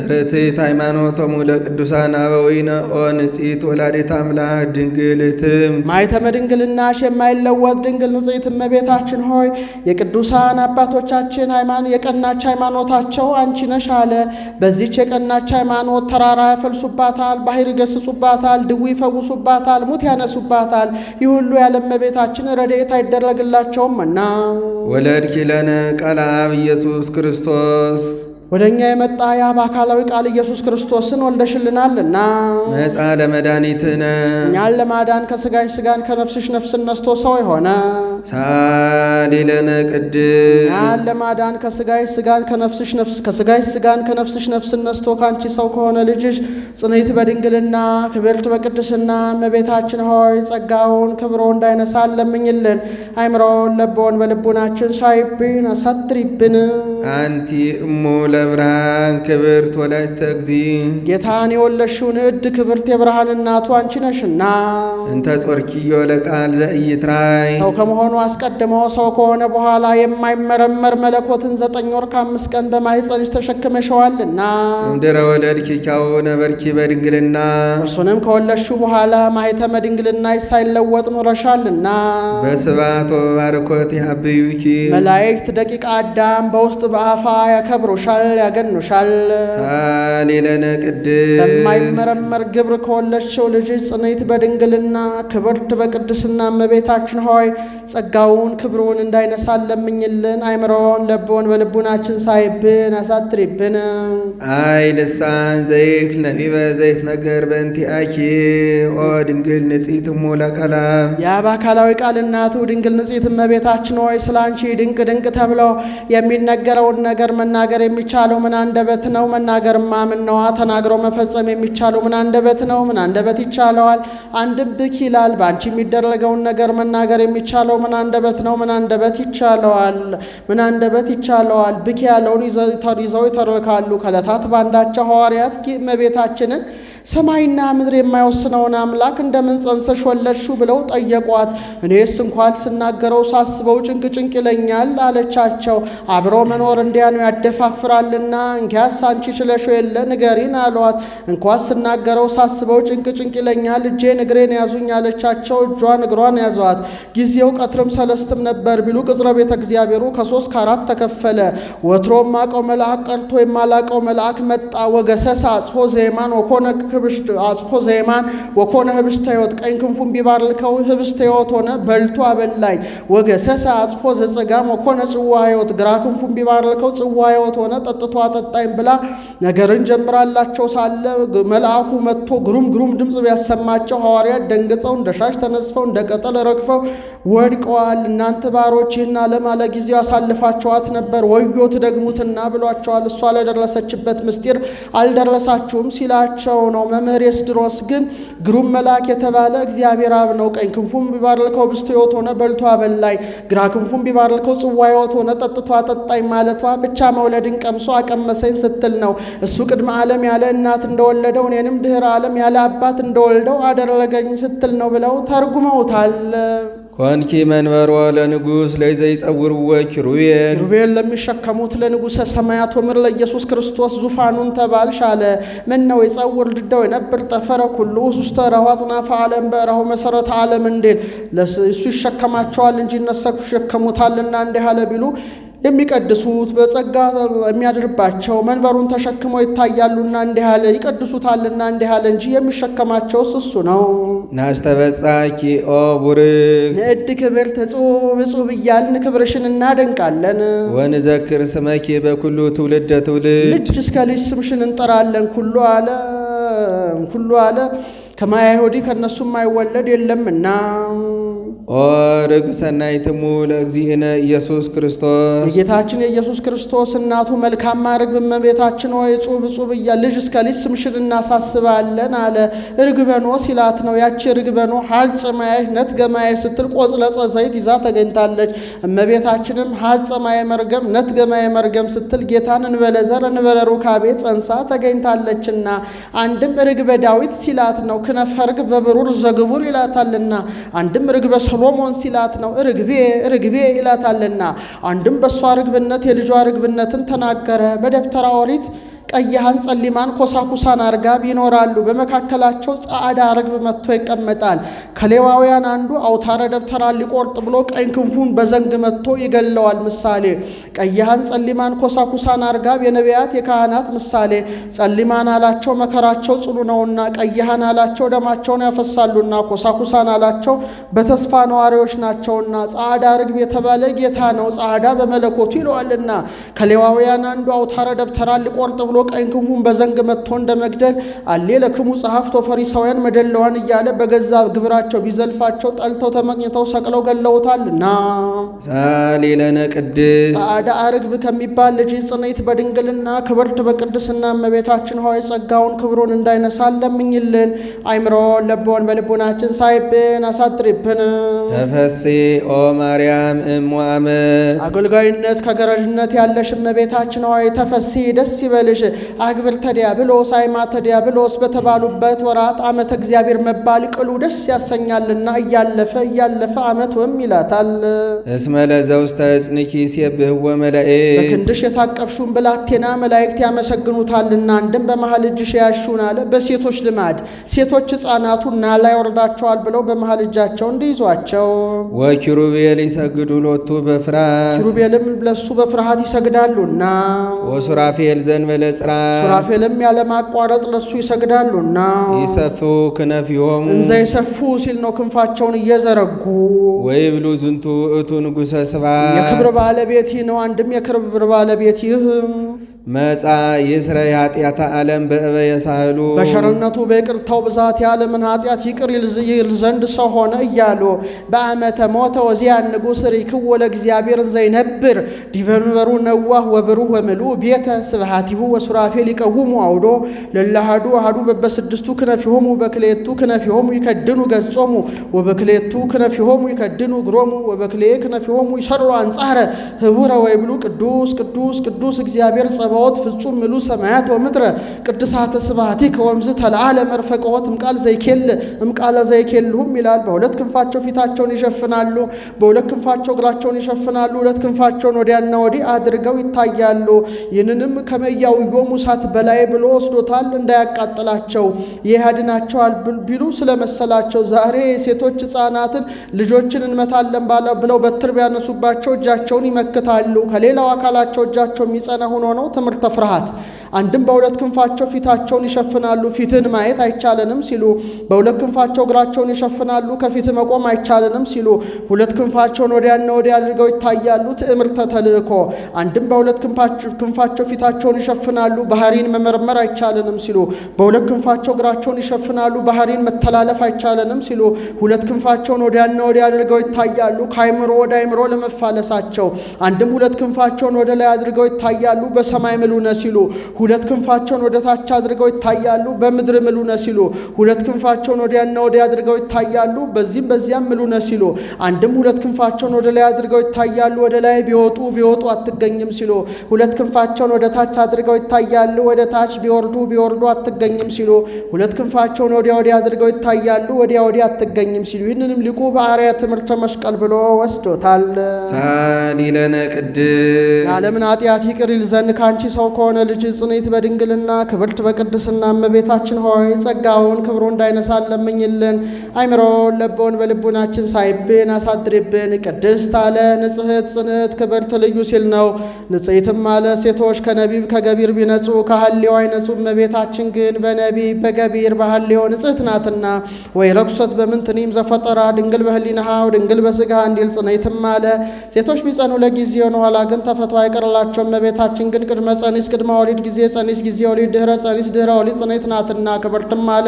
ርትዕት ሃይማኖቶሙ ለቅዱሳን አበዊነ ኦ ንጽሕት ወላዲተ አምላክ ድንግል እትምት ማኅተመ ድንግልናሽ የማይለወጥ ድንግል ንጽሕት እመቤታችን ሆይ የቅዱሳን አባቶቻችን የቀናች ሃይማኖታቸው አንቺ ነሽ አለ። በዚች የቀናች ሃይማኖት ተራራ ያፈልሱባታል፣ ባሕር ይገስጹባታል፣ ድዊ ይፈውሱባታል፣ ሙት ያነሱባታል። ይህ ሁሉ ያለ እመቤታችን ረድኤት አይደረግላቸውምና። ወለድኪ ለነ ቃለ አብ ኢየሱስ ክርስቶስ ወደ እኛ የመጣ የአብ አካላዊ ቃል ኢየሱስ ክርስቶስን ወልደሽልናልና መጻ ለመድኃኒትነ እኛን ለማዳን ከሥጋሽ ሥጋን ከነፍስሽ ነፍስን ነስቶ ሰው የሆነ ሳሊ ለነ ቅድስ እኛን ለማዳን ከሥጋሽ ሥጋን ከነፍስሽ ነፍስን ነስቶ ካንቺ ሰው ከሆነ ልጅሽ ጽንዕት በድንግልና ክብርት በቅድስና እመቤታችን ሆይ ጸጋውን ክብሮ እንዳይነሳ ለምኝልን። አይምሮውን ለቦን በልቡናችን ሳይብን አሳድሪብን። አንቲ እሙ ለብርሃን ክብርት ወላዲተ እግዚእ ጌታን የወለድሽው ንዕድ ክብርት የብርሃን እናቱ አንቺ ነሽና እንተ ጾርኪዮ ለቃል ዘኢይትራይ ሰው ከመሆኑ አስቀድሞ ሰው ከሆነ በኋላ የማይመረመር መለኮትን 9 ወር ከ5 ቀን በማኅፀንሽ ተሸክመሸዋልና እምድረ ወለድኪ ኪያሁ ነበርኪ በድንግልና እርሱንም ከወለድሽው በኋላ ማኅተመ ድንግልናሽ ሳይለወጥ ኑረሻልና በስብሐት ወበባርኮት ያብዩኪ መላእክት ደቂቀ አዳም በውስጥ በአፋ ያከብሩሻል ያገኑሻል። ሳሊ ለነ ቅድስ በማይመረመር ግብር ከወለድሽው ልጅሽ ጽንዕት በድንግልና ክብርት በቅድስና እመቤታችን ሆይ ጸጋውን ክብሩን እንዳይነሳ ለምኝልን። አይምሮውን ለቦን በልቡናችን ሳይብን አሳድሪብን። አይ ልሳን ዘይክ ነቢበ ዘይት ነገር በእንቲአኪ ኦ ድንግል ንጽሕት እሙ ለቃል የአብ አካላዊ ቃል እናቱ ድንግል ንጽሕት እመቤታችን ሆይ ስለ አንቺ ድንቅ ድንቅ ተብለው የሚነገረውን ነገር መናገር የሚቻለው ምን አንደበት ነው? መናገርማ ምነዋ? ተናግሮ መፈጸም የሚቻለው ምን አንደበት ነው? ምን አንደበት ይቻለዋል? አንድም ብክ ይላል። በአንቺ የሚደረገውን ነገር መናገር የሚቻለው ምን አንደበት ነው? ምን አንደበት ይቻለዋል? ምን አንደበት ይቻለዋል? ብክ ያለውን ይዘው ይተርካሉ። ከዕለታት ባንዳቸው ሐዋርያት እመቤታችንን ሰማይና ምድር የማይወስነውን አምላክ እንደምን ጸንሰሽ ወለድሽው ብለው ጠየቋት። እኔስ እንኳን ስናገረው ሳስበው ጭንቅ ጭንቅ ይለኛል አለቻቸው። አብሮ መኖር እንዲያ ነው ያደፋፍራልና እንኪያስ አንቺ ችለሽ የለ ንገሪን አሏት። እንኳን ስናገረው ሳስበው ጭንቅ ጭንቅ ይለኛል፣ እጄን እግሬን ያዙኝ አለቻቸው። እጇን እግሯን ያዟት። ጊዜው ቀትርም ሰለስትም ነበር ቢሉ ቅጽረ ቤተ እግዚአብሔሩ ከ3 ከ4 ተከፈለ። ወትሮም ማቀው መልአክ ቀርቶ የማላቀው መልአክ መጣ። ወገሰሰ አጽፎ ዘየማን ወኮነ ወኮነ ህብስተ ሕይወት ቀኝ ክንፉን ቢባርከው ህብስተ ሕይወት ሆነ በልቶ አበላኝ። ወገሰሰ አጽፎ ዘጸጋም ወኮነ ጽዋ ሕይወት ግራ ክንፉን ቢባርከው ጽዋ ሕይወት ሆነ ጠጥቶ አጠጣኝ ብላ ነገርን ጀምራላቸው ሳለ መልአኩ መጥቶ ግሩም ድምፅ ቢያሰማቸው ሐዋርያት ደንግጠው እንደ ሻሽ ተነስፈው እንደ ቅጠል ረግፈው ወድቀዋል። እናንተ ባሮች ይህን ዓለም አለ ጊዜው አሳልፋችኋት ነበር፣ ወዮ ትደግሙትና ብሏቸዋል። እሷ ለደረሰችበት ምስጢር አልደረሳችሁም ሲላቸው ነው። መምህር ኤስድሮስ ግን ግሩም መልአክ የተባለ እግዚአብሔር አብ ነው። ቀኝ ክንፉን ቢባርከው ህብስተ ሕይወት ሆነ በልቶ አበላኝ፣ ግራ ክንፉን ቢባርከው ጽዋ ሕይወት ሆነ ጠጥቶ አጠጣኝ ማለቷ ብቻ መውለድን ቀምሶ አቀመሰኝ ስትል ነው። እሱ ቅድመ ዓለም ያለ እናት እንደወለደው እኔንም ድኅረ ዓለም ያለ አባት እንደወልደው አደረገኝ ስትል ነው ብለው ተርጉመውታል። ኮንኪ መንበሮ ለንጉሥ ለዘይጸውርዎ ኪሩቤል ኪሩቤል ለሚሸከሙት ለንጉሠ ሰማያት ወምድር ለኢየሱስ ክርስቶስ ዙፋኑን ተባልሽ አለ። ምን ነው የጸውር ድደው የነብር ጠፈረ ኩሉ ውስተ ረዋ አጽናፈ ዓለም በረሁ መሰረተ ዓለም እንዴል እሱ ይሸከማቸዋል እንጂ እነሱ ይሸከሙታልና እንዲህ አለ ቢሉ የሚቀድሱት በጸጋ የሚያድርባቸው መንበሩን ተሸክመው ይታያሉና እንዲህ አለ፣ ይቀድሱታልና እንዲህ አለ እንጂ የሚሸከማቸውስ እሱ ነው። ናስተበጻኪ ኦ ቡርክ ንዕድ ክብርት እጹብ እያልን ክብርሽን እናደንቃለን። ወንዘክር ስመኪ በኩሉ ትውልደ ትውልድ ልጅ እስከ ልጅ ስምሽን እንጠራለን። ኩሉ አለ ከማያ ይሁዲ ከእነሱ የማይወለድ የለምና። ኦ ርግብ ሰናይትሙ ለእግዚእነ ኢየሱስ ክርስቶስ የጌታችን የኢየሱስ ክርስቶስ እናቱ መልካም ርግብ እመቤታችን ሆይ እጹብ እያልን ልጅ እስከ ልጅ ስምሽን እናሳስባለን አለ። ርግበኖ ሲላት ነው። ያቺ ርግበኖ ሀጽ ማየ ነትገ ማየ ስትል ቆጽለጸ ዘይት ይዛ ተገኝታለች። እመቤታችንም ሀጽ ማየ መርገም ነትገ ማየ መርገም ስትል ጌታን እንበለ ዘር እንበለ ሩካቤ ጸንሳ ተገኝታለችና። አንድም ርግበ ዳዊት ሲላት ነው። ክነፈ ርግብ በብሩር ዘግቡር ይላታልና። አንድም ርግበ ሰሎሞን ሲላት ነው። ርግቤ ይላታልና። አንድም በሷ ርግብነት የልጇ ርግብነትን ተናገረ። በደብተራ ኦሪት ቀያሃን ጸሊማን ኮሳኩሳን አርጋብ ይኖራሉ። በመካከላቸው ጻዕዳ ርግብ መጥቶ ይቀመጣል። ከሌዋውያን አንዱ አውታረ ደብተራን ሊቆርጥ ብሎ ቀኝ ክንፉን በዘንግ መጥቶ ይገለዋል። ምሳሌ ቀያሃን ጸሊማን ኮሳኩሳን አርጋብ የነቢያት የካህናት ምሳሌ። ጸሊማን አላቸው መከራቸው ጽኑ ነውና፣ ቀያሃን አላቸው ደማቸውን ያፈሳሉና፣ ኮሳኩሳን አላቸው በተስፋ ነዋሪዎች ናቸውና። ጻዕዳ ርግብ የተባለ ጌታ ነው፣ ጻዕዳ በመለኮቱ ይለዋልና። ከሌዋውያን አንዱ አውታረ ደብተራን ሊቆርጥ ብሎ ቀኝ ክንፉን በዘንግ መጥቶ እንደ መግደል አሌ ለክሙ ጸሐፍት ወፈሪሳውያን መደለዋን እያለ በገዛ ግብራቸው ቢዘልፋቸው ጠልተው ተመቅኝተው ሰቅለው ገለውታልና። ሳሊ ለነ ቅድስት ጻዕዳ ርግብ ከሚባል ልጅ ጽንዕት በድንግልና ክብርት በቅድስና እመቤታችን ሆይ ጸጋውን ክብሩን እንዳይነሳ ለምኝልን። አይምሮን ለቦን በልቡናችን ሳይብን አሳድሪብን። ተፈሴ ኦ ማርያም እሙ አመት አገልጋይነት ከገረዥነት ያለሽ እመቤታችን ሆይ ተፈሲ ደስ ይበልሽ። አግብርተ ዲያብሎስ አይማተ ዲያብሎስ በተባሉበት ወራት ዓመተ እግዚአብሔር መባል ቅሉ ደስ ያሰኛልና እያለፈ ዓመት ወም ይላታል። እስመ ለዘውስተ እጽንኪ ሲብህወ መላእክት በክንድሽ የታቀፍሹን ብላቴና መላእክት ያመሰግኑታልና። አንድም በመሃል እጅሽ ያሹን አለ። በሴቶች ልማድ ሴቶች ሕፃናቱ ናላ ያወርዳቸዋል ብለው በመሃል እጃቸው እንዲይዟቸው። ወኪሩቤል ይሰግዱ ሎቱ በፍርሃት ኪሩቤልም ለሱ በፍርሃት ይሰግዳሉና። ወሱራፌል ዘንበለ ጽርሐ ሱራፌልም ያለማቋረጥ ለሱ ይሰግዳሉና። ይሰፉ ክነፊሆሙ እንዘ ይሰፉ ሲል ነው ክንፋቸውን እየዘረጉ። ወይብሉ ዝንቱ ውእቱ ንጉሠ ስብሐት የክብር ባለቤት ይህ ነው። አንድም የክብር ባለቤት ይህ መጻ ይስረይ ኃጢአተ ዓለም በእበየ ሳህሉ በሸርነቱ በይቅርታው ብዛት የዓለምን ኃጢአት ይቅር ይል ዘንድ ሰው ሆነ እያሉ። በአመተ ሞተ ወዚያን ንጉሥ ሪክዎ ለእግዚአብሔር ዘይነብር ዲበ መንበሩ ነዋህ ወብሩህ ወምሉእ ቤተ ስብሐቲሁ ወሱራፌል ይቀውሙ አውዶ ለላሃዱ አሃዱ በበስድስቱ ክነፊሆሙ በክሌቱ ክነፊሆሙ ይከድኑ ገጾሙ ወበክሌቱ ክነፊሆሙ ይከድኑ እግሮሙ ወበክሌ ክነፊሆሙ ይሰሩ አንጻረ ህቡረ ወይብሉ ቅዱስ ቅዱስ ቅዱስ እግዚአብሔር ጸባዖት ፍጹም ምሉ ሰማያት ወምድረ ቅድሳተ ስብሐቲከ ወምዝ ተለዓለ መርፈቆት እምቃለ ዘይኬልሁም ይላል። በሁለት ክንፋቸው ፊታቸውን ይሸፍናሉ፣ በሁለት ክንፋቸው እግራቸውን ይሸፍናሉ። ሁለት ክንፋቸውን ወዲያና ወዲህ አድርገው ይታያሉ። ይህንንም ከመያውዮሙ እሳት በላይ ብሎ ወስዶታል እንዳያቃጥላቸው። ይህ ያድናቸዋል ቢሉ ስለመሰላቸው ዛሬ ሴቶች ሕፃናትን ልጆችን እንመታለን ብለው በትር ቢያነሱባቸው እጃቸውን ይመክታሉ። ከሌላው አካላቸው እጃቸው የሚጸና ሆኖ ነው ትምህርተ ፍርሃት። አንድም በሁለት ክንፋቸው ፊታቸውን ይሸፍናሉ፣ ፊትን ማየት አይቻለንም ሲሉ። በሁለት ክንፋቸው እግራቸውን ይሸፍናሉ፣ ከፊት መቆም አይቻለንም ሲሉ። ሁለት ክንፋቸውን ወዲያና ወዲያ አድርገው ይታያሉ፣ ትዕምርተ ተልእኮ። አንድም በሁለት ክንፋቸው ፊታቸውን ይሸፍናሉ፣ ባህሪን መመርመር አይቻለንም ሲሉ። በሁለት ክንፋቸው እግራቸውን ይሸፍናሉ፣ ባህሪን መተላለፍ አይቻለንም ሲሉ። ሁለት ክንፋቸውን ወዲያና ወዲያ አድርገው ይታያሉ፣ ከአይምሮ ወደ አይምሮ ለመፋለሳቸው። አንድም ሁለት ክንፋቸውን ወደ ላይ አድርገው ይታያሉ፣ በሰማይ ምሉነ ሲሉ። ሁለት ክንፋቸውን ወደ ታች አድርገው ይታያሉ፣ በምድር ምሉነ ሲሉ። ሁለት ክንፋቸውን ወዲያና ወዲያ አድርገው ይታያሉ፣ በዚህም በዚያም ምሉነ ሲሉ። አንድም ሁለት ክንፋቸውን ወደ ላይ አድርገው ይታያሉ፣ ወደ ላይ ቢወጡ አትገኝም ሲሉ። ሁለት ክንፋቸውን ወደ ታች አድርገው ይታያሉ፣ ወደ ታች ቢወርዱ አትገኝም ሲሉ። ሁለት ክንፋቸውን ወዲያ ወዲያ አድርገው ይታያሉ፣ ወዲያ ወዲያ አትገኝም ሲሉ። ይህንንም ሊቁ በአርያ ትምህርተ መስቀል ብሎ ወስዶታል። ሳሊ ለነ ቅድስት የዓለምን ኃጢአት ይቅር ይል ዘንድ ከአንቺ ሰው ከሆነ ልጅ ጽንዕት በድንግልና ክብርት በቅድስና እመቤታችን ሆይ ጸጋውን ክብሩ እንዳይነሳ ለምኝልን። አይምሮን ለቦን በልቡናችን ሳይብን አሳድሪብን። ቅድስት አለ ንጽሕት ጽንዕት ክብርት ልዩ ሲል ነው። ንጽሕትም አለ ሴቶች ከነቢብ ከገቢር ቢነጹ ከሐሌው አይነጹ። እመቤታችን ግን በነቢብ በገቢር በሐሌው ንጽሕት ናትና። ወይ ረኩሰት በምንትኒም ዘፈጠራ ድንግል በህሊናሃ ድንግል በሥጋ እንዲል ጽንዕትም አለ ሴቶች ቢጸኑ ለጊዜው ነው፣ ኋላ ግን ተፈቶ አይቀርላቸው። እመቤታችን ግን ቅድመ ጸኒስ ቅድመ ወሊድ ጊዜ ጸኒስ ጊዜ ወሊድ ድህረ ጸኒስ ድህረ ወሊድ ጽንዕት ናትና። ክብርትም አለ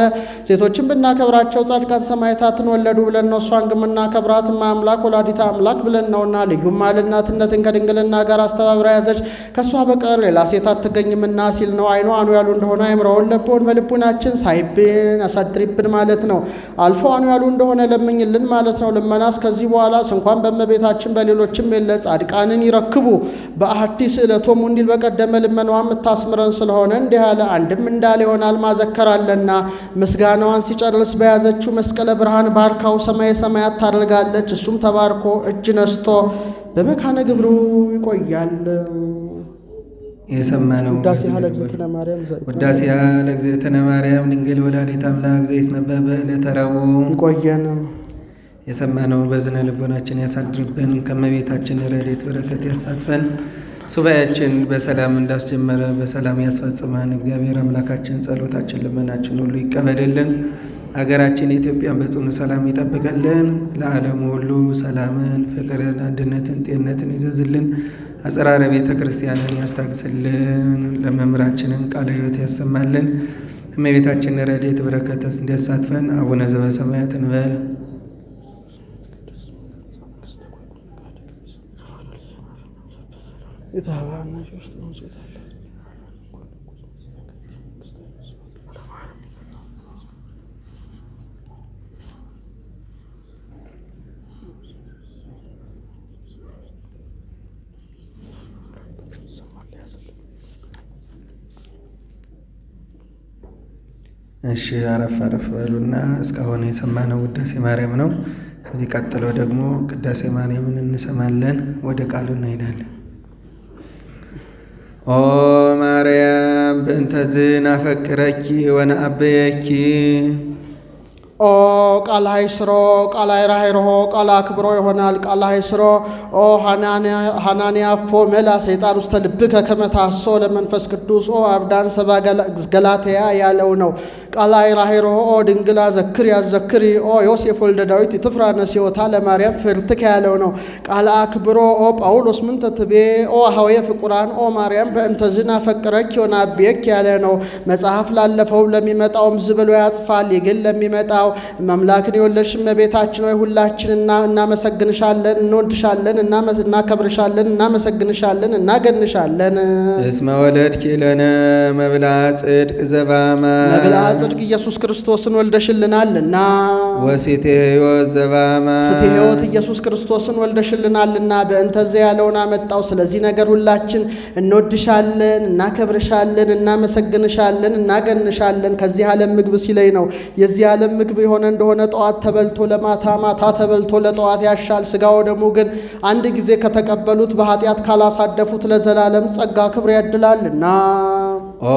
ሴቶችን ብናከብራቸው ጻድቃን ሰማዕታትን ወለዱ ብለን ነው። እሷን ግን የምናከብራት አምላክ ወላዲተ አምላክ ብለን ነውና። ልዩም አለ እናትነትን ከድንግልና ጋር አስተባብራ ያዘች ከእሷ በቀር ሌላ ሴት አትገኝምና ሲል ነው። አይኗ አኑ ያሉ እንደሆነ አይምረውን ለቦን በልቡናችን ሳይብን አሳድሪብን ማለት ነው። አልፎ አኑ ያሉ እንደሆነ ለምኝልን ማለት ነው። ልመናስ ከዚህ በኋላ እንኳን በእመቤታችን በሌሎችም የለ ጻድቃንን ይረክቡ በአሐቲ ስእለቶሙ እንዲል በቀደመ ልመናዋ የምታስምረን ስለሆነ እንዲህ አለ። አንድም እንዳለ ይሆናል ማዘከራለና ምስጋናዋን ሲጨርስ በያዘችው መስቀለ ብርሃን ባርካው ሰማየ ሰማያት ታደርጋለች። እሱም ተባርኮ እጅ ነስቶ በመካነ ግብሩ ይቆያል። የሰማነው ውዳሴሃ ለእግዝእትነ ማርያም ውዳሴሃ ለእግዝእትነ ማርያም ድንግል ወላዲተ አምላክ ዘይትነበብ በዕለተ ረቡዕ ይቆየን። የሰማነው በዝነ ልቦናችን ያሳድርብን። ከመቤታችን ረድኤት በረከት ያሳትፈን። ሱባኤያችን በሰላም እንዳስጀመረ በሰላም ያስፈጽመን። እግዚአብሔር አምላካችን ጸሎታችን ልመናችን ሁሉ ይቀበልልን። ሀገራችን ኢትዮጵያን በጽኑ ሰላም ይጠብቀልን። ለዓለሙ ሁሉ ሰላምን፣ ፍቅርን፣ አንድነትን፣ ጤንነትን ይዘዝልን። አጽራረ ቤተ ክርስቲያንን ያስታግስልን። ለመምህራችንን ቃለ ሕይወት ያሰማልን። እመቤታችን ረድኤት በረከት እንዲያሳትፈን። አቡነ ዘበሰማያት እንበል። እሺ አረፍ አረፍ በሉና እስካሁን የሰማነው ውዳሴ ማርያም ነው። ከዚህ ቀጥሎ ደግሞ ቅዳሴ ማርያምን እንሰማለን። ወደ ቃሉ እንሄዳለን። ኦ ማርያም በእንተዝን አፈቅረኪ ወነአበየኪ ኦ ቃል ሀይስሮ ቃል አይራይሮ ቃል አክብሮ ይሆናል። ቃል ሀይስሮ ኦ ሐናንያ ፎ መላ ሰይጣን ውስተ ልብከ ከመ ታሶ ለመንፈስ ቅዱስ ኦ አብዳን ሰባ ገላትያ ያለው ነው። ቃል አይራይሮ ኦ ድንግላ ዘክሪ ያዘክሪ ኦ ዮሴፍ ወልደ ዳዊት ይትፍራነ ሲዮታ ለማርያም ፍርትከ ያለው ነው። ቃል አክብሮ ኦ ጳውሎስ ምን ተትቤ ኦ ሀወየ ፍቁራን ኦ ማርያም በእንተዝን አፈቅረኪ ወነአብየኪ ያለ ነው። መጽሐፍ ላለፈው ለሚመጣውም ዝብሎ ያጽፋል። ይግል ለሚመጣው አምላክን የወለድሽ እመቤታችን ሆይ ሁላችን እናመሰግንሻለን፣ እንወድሻለን፣ እናከብርሻለን፣ እናመሰግንሻለን፣ እናገንሻለን። እስመ ወለድኪ ለነ መብልዐ ጽድቅ ዘበአማን መብልዐ ጽድቅ ኢየሱስ ክርስቶስን ወልደሽልናልና ወሲቴ ሕይወት ዘበአማን ሲቴ ሕይወት ኢየሱስ ክርስቶስን ወልደሽልናልና በእንተዚያ ያለውን አመጣው። ስለዚህ ነገር ሁላችን እንወድሻለን፣ እናከብርሻለን፣ እናመሰግንሻለን፣ እናገንሻለን። ከዚህ ዓለም ምግብ ሲለይ ነው። የዚህ ዓለም ምግብ የሆነ እንደሆነ ጠዋት ተበልቶ ለማታ ማታ ተበልቶ ለጠዋት ያሻል። ስጋው ደግሞ ግን አንድ ጊዜ ከተቀበሉት በኃጢአት ካላሳደፉት ለዘላለም ጸጋ ክብር ያድላልና። ኦ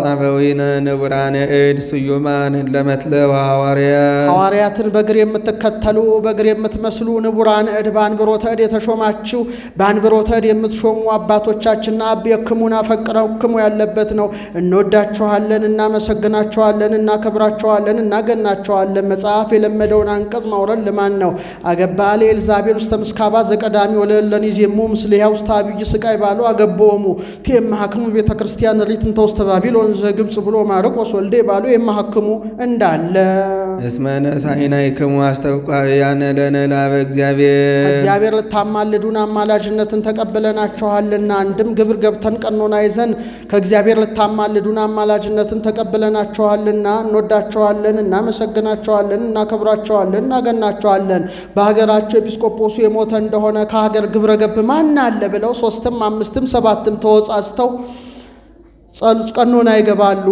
አበዊነ ንቡራነ እድ ስዩማን ለመትለወ ሐዋርያት ሐዋርያትን በእግር የምትከተሉ በእግር የምትመስሉ ንቡራነ እድ በአንብሮተ እድ የተሾማችሁ በአንብሮተ እድ የምትሾሙ አባቶቻችንና አብየክሙን አፈቅረክሙ ያለበት ነው። እንወዳችኋለን፣ እናመሰግናችኋለን፣ እናከብራችኋለን፣ እናገናችኋለን። መጽሐፍ የለመደውን አንቀጽ ማውረድ ልማን ነው። አገባሌ ኤልዛቤል ውስተ ምስካባ ዘቀዳሚ ወለለኒ ዜሙ ምስልያ ውስተ አብይ ስቃይ ባሉ አገቦሙ ከየማሐክሙ ቤተ ክርስቲያን ሪት እንተ ውስተ ባቢሎን ዘግብጽ ብሎ ማርቆስ ወልዴ ባሉ የማሐክሙ እንዳለ እስመ ነሣኢናክሙ አስተውቋያነ ለነ ላበ እግዚአብሔር ልታማልዱን አማላጅነትን ተቀብለናችኋልና። አንድም ግብር ገብተን ቀኖና ይዘን ከእግዚአብሔር ልታማልዱን አማላጅነትን ተቀብለናችኋልና። እንወዳችኋለን፣ እናመሰግናችኋለን፣ እናከብራችኋለን፣ እናገናችኋለን። በሀገራቸው ኤጲስቆጶሱ የሞተ እንደሆነ ከሀገር ግብረ ገብ ማን አለ ብለው 3ም 5ም 7ም ተወጻጽተው ቀኖና ይገባሉ።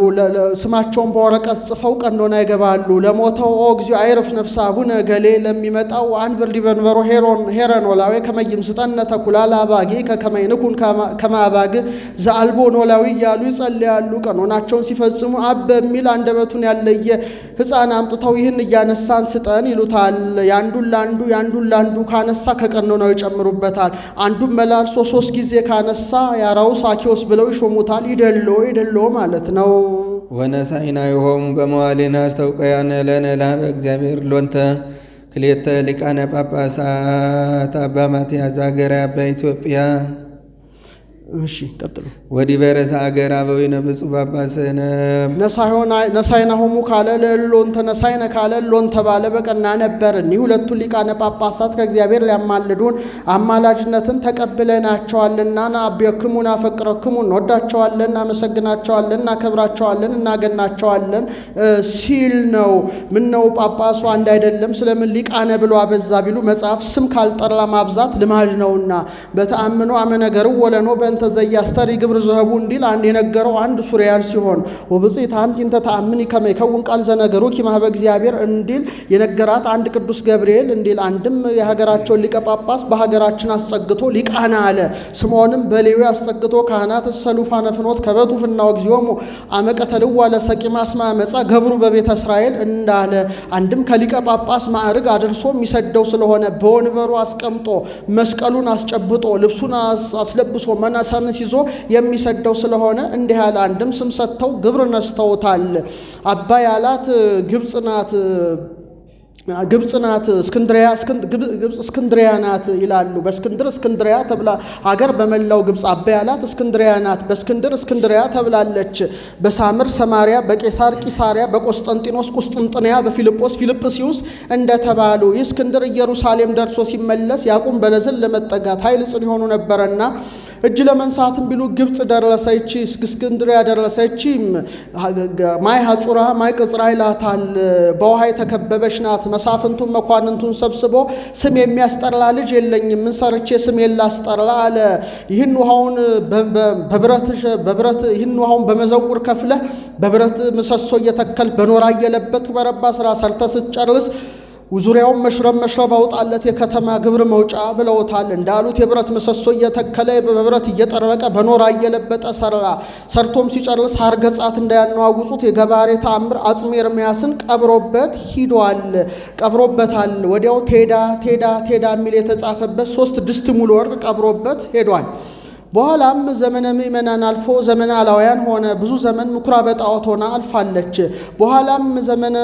ስማቸውን በወረቀት ጽፈው ቀኖና ይገባሉ። ለሞተው ኦ እግዚኦ አይረፍ ነፍሰ አቡነ ገሌ ለሚመጣው አንብር ዲበንበሮ ሄረን ኖላዊ ከመይም ስጠነ ተኩላል አባጌ ከከመይንኩን ከማባግ ዘአልቦ ኖላዊ እያሉ ይጸልያሉ። ቀኖናቸውን ሲፈጽሙ አብ በሚል አንደበቱን ያለየ ሕፃን አምጥተው ይህን እያነሳን ስጠን ይሉታል። ያንዱን ላንዱ ካነሳ ከቀኖናው ይጨምሩበታል። አንዱን መላልሶ 3 ጊዜ ካነሳ ያራው ሳኪዎስ ብለው ይሾሙታል። ይደሎ ማለት ነው። ወነሣኢናሆሙ በመዋዕሊነ አስተውቋያነ ለነ ላበ እግዚአብሔር ሎንተ ክልኤተ ሊቃነ ጳጳሳት አባ ማትያስ ዘሀገረ አባ ኢትዮጵያ እሺ ቀጥሉ። ወዲበ ርእሰ አገር አበዊነ ብፁዕ ጳጳስነ ነሣኢናሆሙ ካለ ለሎን ተነሣኢነ ካለ ሎን ተባለ በቀና ነበር። እኒህ ሁለቱ ሊቃነ ጳጳሳት ከእግዚአብሔር ሊያማልዱን አማላጅነትን ተቀብለናቸዋልና አብየክሙ ናፈቅረክሙ እንወዳቸዋለን፣ እናመሰግናቸዋለን፣ እናከብራቸዋለን፣ እናገናቸዋለን ሲል ነው። ምን ነው ጳጳሱ አንድ አይደለም ስለምን ሊቃነ ብሎ አበዛ ቢሉ መጽሐፍ ስም ካልጠራ ማብዛት ልማድ ነውና በተአምኖ አመነገሩ ወለኖ በእንተ በእንተ ዘያስተሪ ግብር ዘህቡ እንዲል አንድ የነገረው አንድ ሱሪያል ሲሆን ወብጽሕት አንቲ እንተ ተአምኒ ከመ ይከውን ቃል ዘነገሩኪ ማኅበ እግዚአብሔር እንዲል የነገራት አንድ ቅዱስ ገብርኤል እንዲል አንድም የሀገራቸውን ሊቀ ጳጳስ በሀገራችን አስጸግቶ ሊቃና አለ። ስምዖንም በሌዊ አስጸግቶ ካህናት ሰሉፋነ ፍኖት ከበቱ ፍናው እግዚኦሙ አመቀተልዋ ለሰቂማ እስመ አመፃ ገብሩ በቤተ እስራኤል እንዳለ አንድም ከሊቀ ጳጳስ ማዕርግ አድርሶ የሚሰደው ስለሆነ በወንበሩ አስቀምጦ መስቀሉን አስጨብጦ ልብሱን አስለብሶ መነሳንስ ይዞ የሚሰደው ስለሆነ እንዲህ ያለ አንድም ስም ሰጥተው ግብር ነስተውታል። አባይ ያላት ግብጽ ናት፣ እስክንድሪያ ናት ይላሉ። በእስክንድር እስክንድሪያ ተብላ አገር በመላው ግብጽ አባይ ያላት እስክንድሪያ ናት። በእስክንድር እስክንድሪያ ተብላለች። በሳምር ሰማሪያ፣ በቄሳር ቂሳሪያ፣ በቆስጠንጢኖስ ቁስጥንጥንያ፣ በፊልጶስ ፊልጵስዩስ እንደተባሉ ይህ እስክንድር ኢየሩሳሌም ደርሶ ሲመለስ ያዕቆብ በለዝን ለመጠጋት ኃይል ጽን የሆኑ ነበረና እጅ ለመንሳትም ቢሉ ግብጽ ደረሰች፣ እስክንድሪያ ደረሰች። ማይ ሐጹራ ማይ ቅጽራ ይላታል። በውሃ የተከበበች ናት። መሳፍንቱን መኳንንቱን ሰብስቦ ስም የሚያስጠራ ልጅ የለኝም፣ ምን ሰርቼ ስሜን ላስጠራ አለ። ይህን ውሃውን ይህን ውሃውን በመዘውር ከፍለ በብረት ምሰሶ እየተከል በኖራ እየለበት በረባ ስራ ሰርተ ስትጨርስ ዙሪያውን መሽረብ አውጣለት የከተማ ግብር መውጫ ብለውታል። እንዳሉት የብረት ምሰሶ እየተከለ በብረት እየጠረቀ በኖራ እየለበጠ ሰርቶም ሲጨርስ ሀርገጻት እንዳያነዋውጹት የገባሬ ተአምር አጽሜ ኤርምያስን ቀብሮበታል። ወዲያው ቴዳ የሚል የተጻፈበት 3 ድስት ሙሉ ወርቅ ቀብሮበት ሄዷል። በኋላም ዘመነ ምእመናን አልፎ ዘመነ አላውያን ሆነ። ብዙ ዘመን ምኩራበ ጣዖት ሆና አልፋለች። በኋላም ዘመነ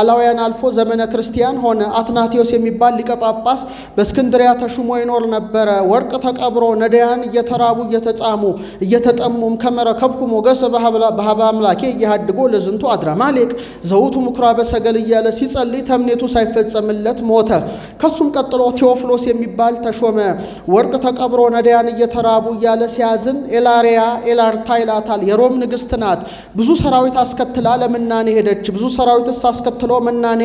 አላውያን አልፎ ዘመነ ክርስቲያን ሆነ። አትናቴዎስ የሚባል ሊቀ ጳጳስ በእስክንድሪያ ተሹሞ ይኖር ነበረ። ወርቅ ተቀብሮ ነዳያን እየተራቡ እየተጻሙ እየተጠሙም ከመረከብኩ ሞገሰ በሀበ አምላኬ እያሃድጎ ለዝንቱ አድራማሌቅ ዘውቱ ምኩራበ ሰገል እያለ ሲጸልይ ተምኔቱ ሳይፈጸምለት ሞተ። ከሱም ቀጥሎ ቴዎፍሎስ የሚባል ተሾመ። ወርቅ ተቀብሮ ነዳያን እየተራቡ እያለ ሲያዝን ኤላርታ ይላታል። የሮም ንግስት ናት። ብዙ ሰራዊት አስከትላ ለምናኔ ሄደች። ብዙ ሰራዊትስ አስከትሎ ምናኔ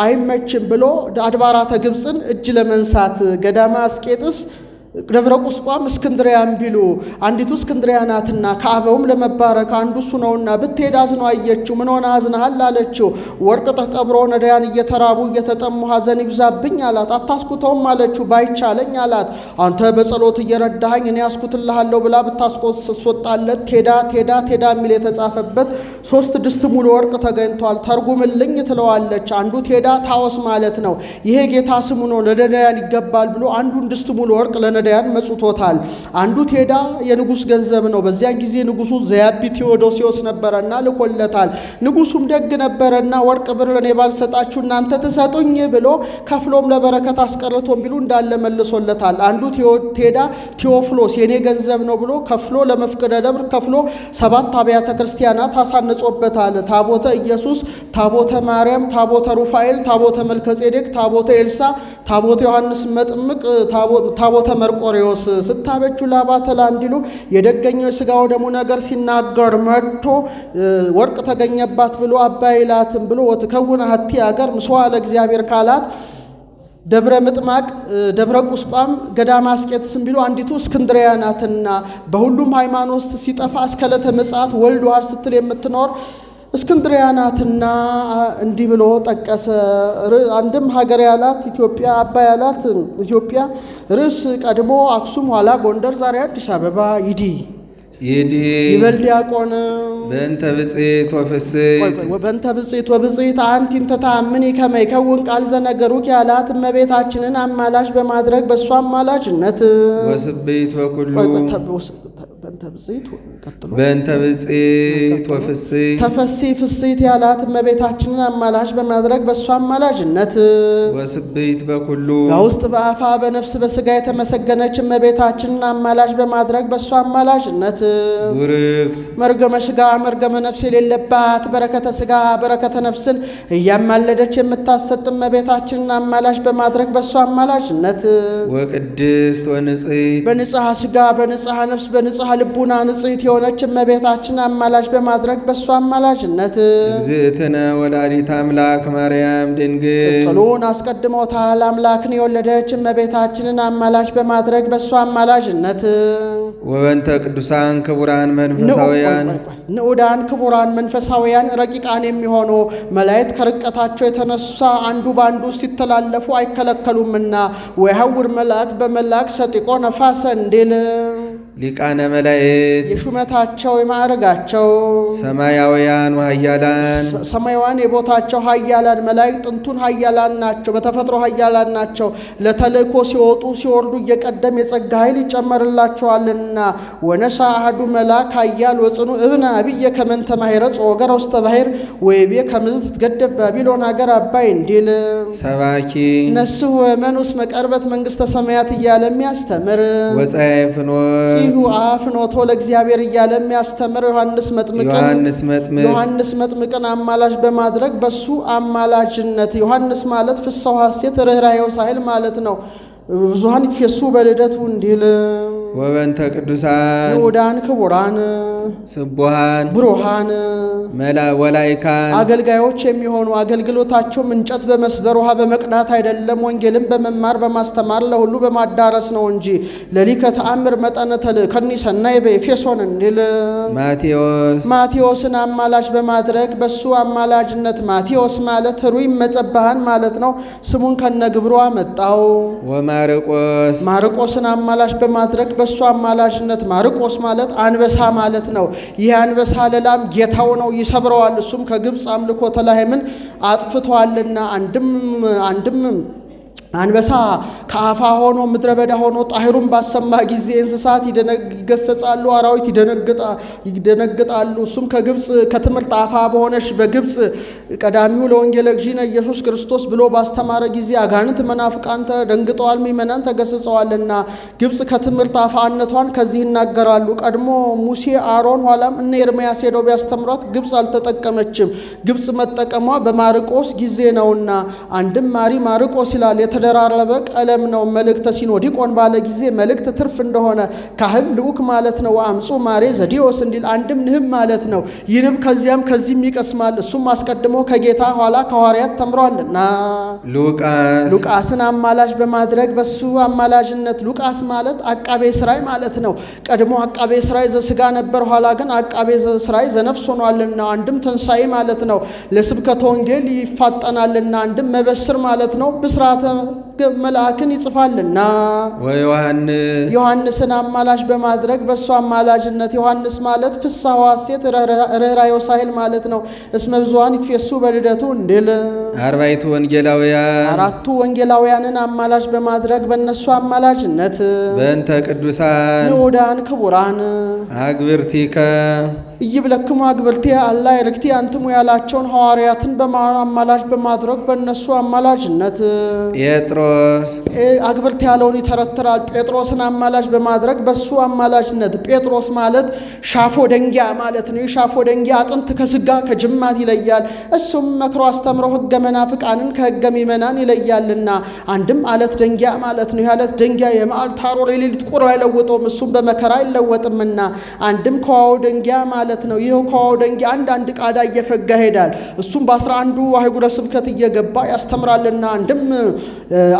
አይመችም ብሎ አድባራተ ግብፅን እጅ ለመንሳት ገዳማ አስቄጥስ ደብረ ቁስቋም እስክንድሪያን ቢሉ አንዲቱ እስክንድሪያ ናትና ከአበውም ለመባረክ አንዱ እሱ ነውና ብትሄድ አዝኖ አየችው። ምን ሆነ አዝነሃል አለችው። ወርቅ ተቀብሮ ነዳያን እየተራቡ እየተጠሙ ሐዘን ይብዛብኝ አላት። አታስኩተውም አለችው። ባይቻለኝ አላት። አንተ በጸሎት እየረዳኸኝ እኔ አስኩትልሃለሁ ብላ ብታስቆጣለት ቴዳ የሚል የተጻፈበት 3 ድስት ሙሉ ወርቅ ተገኝቷል። ተርጉምልኝ ትለዋለች። አንዱ ቴዳ ታወስ ማለት ነው። ይሄ ጌታ ስሙ ነው፣ ለነዳያን ይገባል ብሎ አንዱን ድስት ሙሉ ወርቅ ነዳያን መጽቶታል። አንዱ ቴዳ የንጉስ ገንዘብ ነው። በዚያን ጊዜ ንጉሱ ዘያቢ ቴዎዶሲዮስ ነበረና ልኮለታል። ንጉሱም ደግ ነበረና ወርቅ ብር እኔ ባልሰጣችሁ እናንተ ትሰጡኝ ብሎ ከፍሎም ለበረከት አስቀርቶም ቢሉ እንዳለ መልሶለታል። አንዱ ቴዳ ቴዎፍሎስ የኔ ገንዘብ ነው ብሎ ከፍሎ ለመፍቅደ ደብር ከፍሎ 7 አብያተ ክርስቲያናት አሳንጾበታል። ታቦተ ኢየሱስ፣ ታቦተ ማርያም፣ ታቦተ ሩፋኤል፣ ታቦተ መልከጼዴቅ፣ ታቦተ ኤልሳ፣ ታቦተ ዮሐንስ መጥምቅ፣ ታቦተ መርቆሬዎስ ስታበጁ ላባተላ እንዲሉ የደገኘው የሥጋው ደሙ ነገር ሲናገር መጥቶ ወርቅ ተገኘባት ብሎ አባይ ላትም ብሎ ወትከውን ሀቲ አገር ምስዋ ለእግዚአብሔር ካላት ደብረ ምጥማቅ ደብረ ቁስቋም ገዳማ አስቄጥስም ቢሉ አንዲቱ እስክንድሪያ ናትና በሁሉም ሃይማኖት ሲጠፋ እስከ ዕለተ ምጽአት ወልድ ዋር ስትል የምትኖር እስክንድሪያ ናትና እንዲህ ብሎ ጠቀሰ። አንድም ሀገር ያላት ኢትዮጵያ፣ አባይ ያላት ኢትዮጵያ፣ ርዕስ ቀድሞ አክሱም ኋላ ጎንደር ዛሬ አዲስ አበባ ይበል ዲያቆን በእንተ ብጽሕት ወብጽሕት አንቲ እንተ ተአምኒ ከመ ይከውን ቃል ዘነገሩኪ ያላት እመቤታችንን አማላጅ በማድረግ በእሷ አማላጅነት ወስብሕት በኩሉ በእንተ ብጽሕት ወፍስሕት ተፈሲ ፍስሕት ያላት እመቤታችንን አማላጅ በማድረግ በእሷ አማላጅነት ወስብሕት በኩሉ በውስጥ በአፋ በነፍስ በሥጋ የተመሰገነች እመቤታችንን አማላጅ በማድረግ በእሷ አማላጅነት ቡርክት መርገመ ሥጋ መርገመ ነፍስ የሌለባት በረከተ ሥጋ በረከተ ነፍስን እያማለደች የምታሰጥ እመቤታችንን አማላጅ በማድረግ በእሷ አማላጅነት ወቅድስት ወንጽሕት በንጽሐ ሥጋ በንጽሐ ነፍስ በንጽሐ ልብ ልቡና ንጽሕት የሆነች እመቤታችን አማላጅ በማድረግ በእሷ አማላጅነት እግዝእትነ ወላዲተ አምላክ ማርያም ድንግል ቅጽሉን አስቀድሞታል። አምላክን የወለደች እመቤታችንን አማላጅ በማድረግ በእሷ አማላጅነት ወበንተ ቅዱሳን ክቡራን መንፈሳውያን ንዑዳን ክቡራን መንፈሳውያን ረቂቃን የሚሆኑ መላእክት ከርቀታቸው የተነሳ አንዱ በአንዱ ሲተላለፉ አይከለከሉምና ወይሐውር መልአክ በመልአክ ሰጢቆ ነፋሰ እንዲል ሊቃነ መላእክት የሹመታቸው የማዕረጋቸው ሰማያውያን ወኃያላን ሰማያውያን የቦታቸው ኃያላን መላእክት ጥንቱን ኃያላን ናቸው። በተፈጥሮ ኃያላን ናቸው። ለተልእኮ ሲወጡ ሲወርዱ እየቀደም የጸጋ ኃይል ይጨመርላቸዋልና ወነሳ አሐዱ መልአክ ኃያል ወጽኑ እብነ አብየ ከመንተ ማሕረጽ ወገረ ውስተ ባሕር ወይቤ ከመዝ ትትገደብ ባቢሎን ሀገር አባይ እንዲል ሰባኪ ነስሑ ወመኑስ መቀርበት መንግሥተ ሰማያት እያለ የሚያስተምር ወጻኤ ፍኖት ይሁ አፍኖቶ ለእግዚአብሔር እያለ የሚያስተምር ዮሐንስ መጥምቅን አማላጅ በማድረግ በሱ አማላጅነት ዮሐንስ ማለት ፍስሐ ሐሴት ርኅራኄ ሳይል ማለት ነው። ብዙኃን ይትፌሱ በልደቱ እንዲል ወበንተ ቅዱሳን ንዑዳን ክቡራን ስቡሃን ብሩሃን ወላይካን አገልጋዮች የሚሆኑ አገልግሎታቸው እንጨት በመስበር ውሃ በመቅዳት አይደለም፣ ወንጌልን በመማር በማስተማር ለሁሉ በማዳረስ ነው እንጂ ለሊከ ተአምር መጠነ ተልእከኒ ሰናይ በኤፌሶን እንዲል ማቴዎስን አማላጅ በማድረግ በሱ አማላጅነት ማቴዎስ ማለት ኅሩይ መጸባሃን ማለት ነው። ስሙን ከነግብሩ አመጣው። ማርቆስን አማላጅ በማድረግ በሱ አማላጅነት ማርቆስ ማለት አንበሳ ማለት ነው። ይህ አንበሳ ለላም ጌታው ነው፣ ይሰብረዋል። እሱም ከግብፅ አምልኮተ ላህምን አጥፍቷልና አንድም አንበሳ ከአፋ ሆኖ ምድረ በዳ ሆኖ ጣህሩን ባሰማ ጊዜ እንስሳት ይገሰጻሉ፣ አራዊት ይደነግጣሉ። እሱም ከግብፅ ከትምህርት አፋ በሆነች በግብፅ ቀዳሚው ለወንጌለ እግዚእነ ኢየሱስ ክርስቶስ ብሎ ባስተማረ ጊዜ አጋንንት መናፍቃን ተደንግጠዋል፣ ምእመናን ተገስጸዋልና ግብፅ ከትምህርት አፋነቷን ከዚህ ይናገራሉ። ቀድሞ ሙሴ አሮን፣ ኋላም እነ ኤርምያስ ሄደው ቢያስተምሯት ግብፅ አልተጠቀመችም። ግብፅ መጠቀሟ በማርቆስ ጊዜ ነውና አንድም ማርቆስ ይላል የተደራረበ ቀለም ነው። መልእክተ ሲኖዲቆን ባለ ጊዜ መልእክት ትርፍ እንደሆነ ካህል ልዑክ ማለት ነው። አምጹ ማሬ ዘዲዮስ እንዲል አንድም ንህብ ማለት ነው። ይህንም ከዚያም ከዚህም ይቀስማል። እሱም አስቀድሞ ከጌታ ኋላ ከሐዋርያት ተምሯልና ሉቃስን አማላጅ በማድረግ በሱ አማላጅነት ሉቃስ ማለት አቃቤ ሥራይ ማለት ነው። ቀድሞ አቃቤ ሥራይ ዘሥጋ ነበር፣ ኋላ ግን አቃቤ ሥራይ ዘነፍስ ሆኗልና አንድም ትንሣኤ ማለት ነው። ለስብከተ ወንጌል ይፋጠናልና አንድም መበስር ማለት ነው። ብስራተ መልአክን ይጽፋልና ዮሐንስን አማላጅ በማድረግ በሱ አማላጅነት ዮሐንስ ማለት ፍስሐ ሐሴት ርኅራኄ ሳይል ማለት ነው። እስመ ብዙኃን ይትፌሱ በልደቱ እንዲል አራቱ ወንጌላውያንን አማላጅ በማድረግ በእነሱ አማላጅነት በእንተ ቅዱሳን ንዑዳን ክቡራን አግብርቲከ እይብለክሙ አግብርቴ አላ የርክቲ አንትሙ ያላቸውን ሐዋርያትን አማላጅ በማድረግ በእነሱ አማላጅነት ጴጥሮስ አግብርቴ ያለውን ይተረትራል። ጴጥሮስን አማላጅ በማድረግ በሱ አማላጅነት ጴጥሮስ ማለት ሻፎ ደንጊያ ማለት ነው። ሻፎ ደንጊያ አጥንት ከስጋ ከጅማት ይለያል። እሱም መክሮ አስተምሮ ሕገ መናፍቃንን ከሕገ ምእመናን ይለያልና አንድም አለት ደንጊያ ማለት ነው። ያለት ደንጊያ የመዓልት ሐሩር የሌሊት ቁር አይለውጠውም፣ እሱም በመከራ አይለወጥምና አንድም ከዋው ደንጊያ ማለት ነው። ይሄው ከዋው ደንጊያ አንድ ቃዳ እየፈጋ ሄዳል። እሱም በ11ዱ አህጉረ ስብከት እየገባ ያስተምራልና አንድም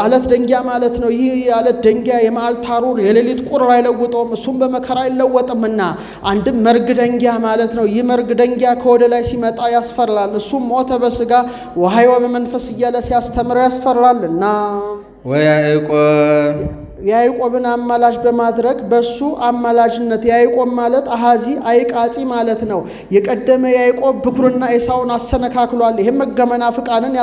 አለት ደንጊያ ማለት ነው። ይህ አለት ደንጊያ የመዓልት ሐሩር የሌሊት ቁር አይለውጠውም፣ እሱም በመከራ አይለወጥምና አንድም መርግ ደንጊያ ማለት ነው። ይህ መርግ ደንጊያ ከወደ ላይ ሲመጣ ያስፈራል። እሱም ሞተ በስጋ ወሐይወ በመንፈስ እያለ ሲያስተምር ያስፈራልና ያዕቆብን አማላጅ በማድረግ በሱ አማላጅነት ያዕቆብ ማለት አሃዚ አይቃጺ ማለት ነው። የቀደመ ያዕቆብ ብኩርና ኤሳውን አሰነካክሏል። ይሄም ሕገ መናፍቃንን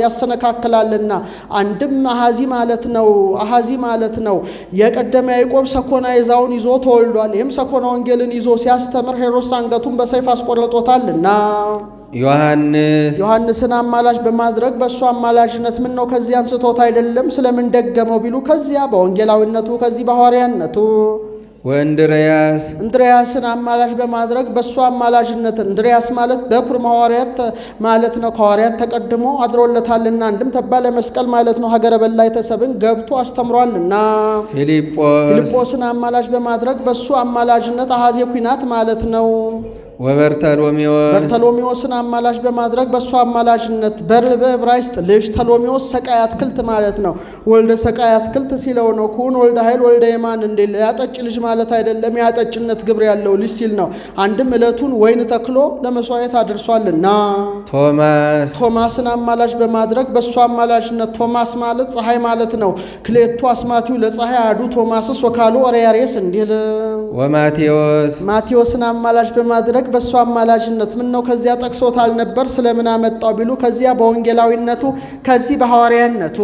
ያሰነካክላልና አንድም አሃዚ ማለት ነው። የቀደመ ያዕቆብ ሰኮና ኤሳውን ይዞ ተወልዷል። ይሄም ሰኮና ወንጌልን ይዞ ሲያስተምር ሄሮድስ አንገቱን በሰይፍ አስቆርጦታልና ዮሐንስን አማላጅ በማድረግ በሱ አማላጅነት ምን ነው ከዚህ አንስቶት አይደለም ስለምን ደገመው ቢሉ ከዚያ በወንጌላዊነቱ ከዚህ በሐዋርያነቱ ወእንድርያስ እንድርያስን አማላጅ በማድረግ በእሱ አማላጅነት እንድርያስ ማለት በኩር ሐዋርያት ማለት ነው። ከሐዋርያት ተቀድሞ አድሮለታልና አንድም ተባለ መስቀል ማለት ነው። ሀገረ በላይ ተሰብን ገብቶ አስተምሯልና። ፊልጶስን አማላጅ በማድረግ በእሱ አማላጅነት አሐዜ ኩናት ማለት ነው። በርተሎሜዎስን አማላጅ በማድረግ በእሱ አማላጅነት በዕብራይስጥ ልጅ ተሎሜዎስ ሰቃይ አትክልት ማለት ነው። ወልደ ሰቃይ አትክልት ሲለው ነው። ኩን ወልደ ኃይል ወልደ የማን እንዲል ያጠጭ ልጅ ማለት አይደለም፣ ያጠጭነት ግብር ያለው ልጅ ሲል ነው። አንድም ዕለቱን ወይን ተክሎ ለመስዋዕት አድርሷልና። ቶማስን አማላጅ በማድረግ በእሱ አማላጅነት ቶማስ ማለት ፀሐይ ማለት ነው። ክሌቱ አስማቲው ለፀሐይ አዱ ቶማስስ ወካሉ ኦሪያሬስ እንዲል። ማቴዎስን አማላጅ በማድረግ በእሱ አማላጅነት ምን ነው ከዚያ ጠቅሶታል ነበር ስለምን አመጣው ቢሉ ከዚያ በወንጌላዊነቱ ከዚህ በሐዋርያነቱ።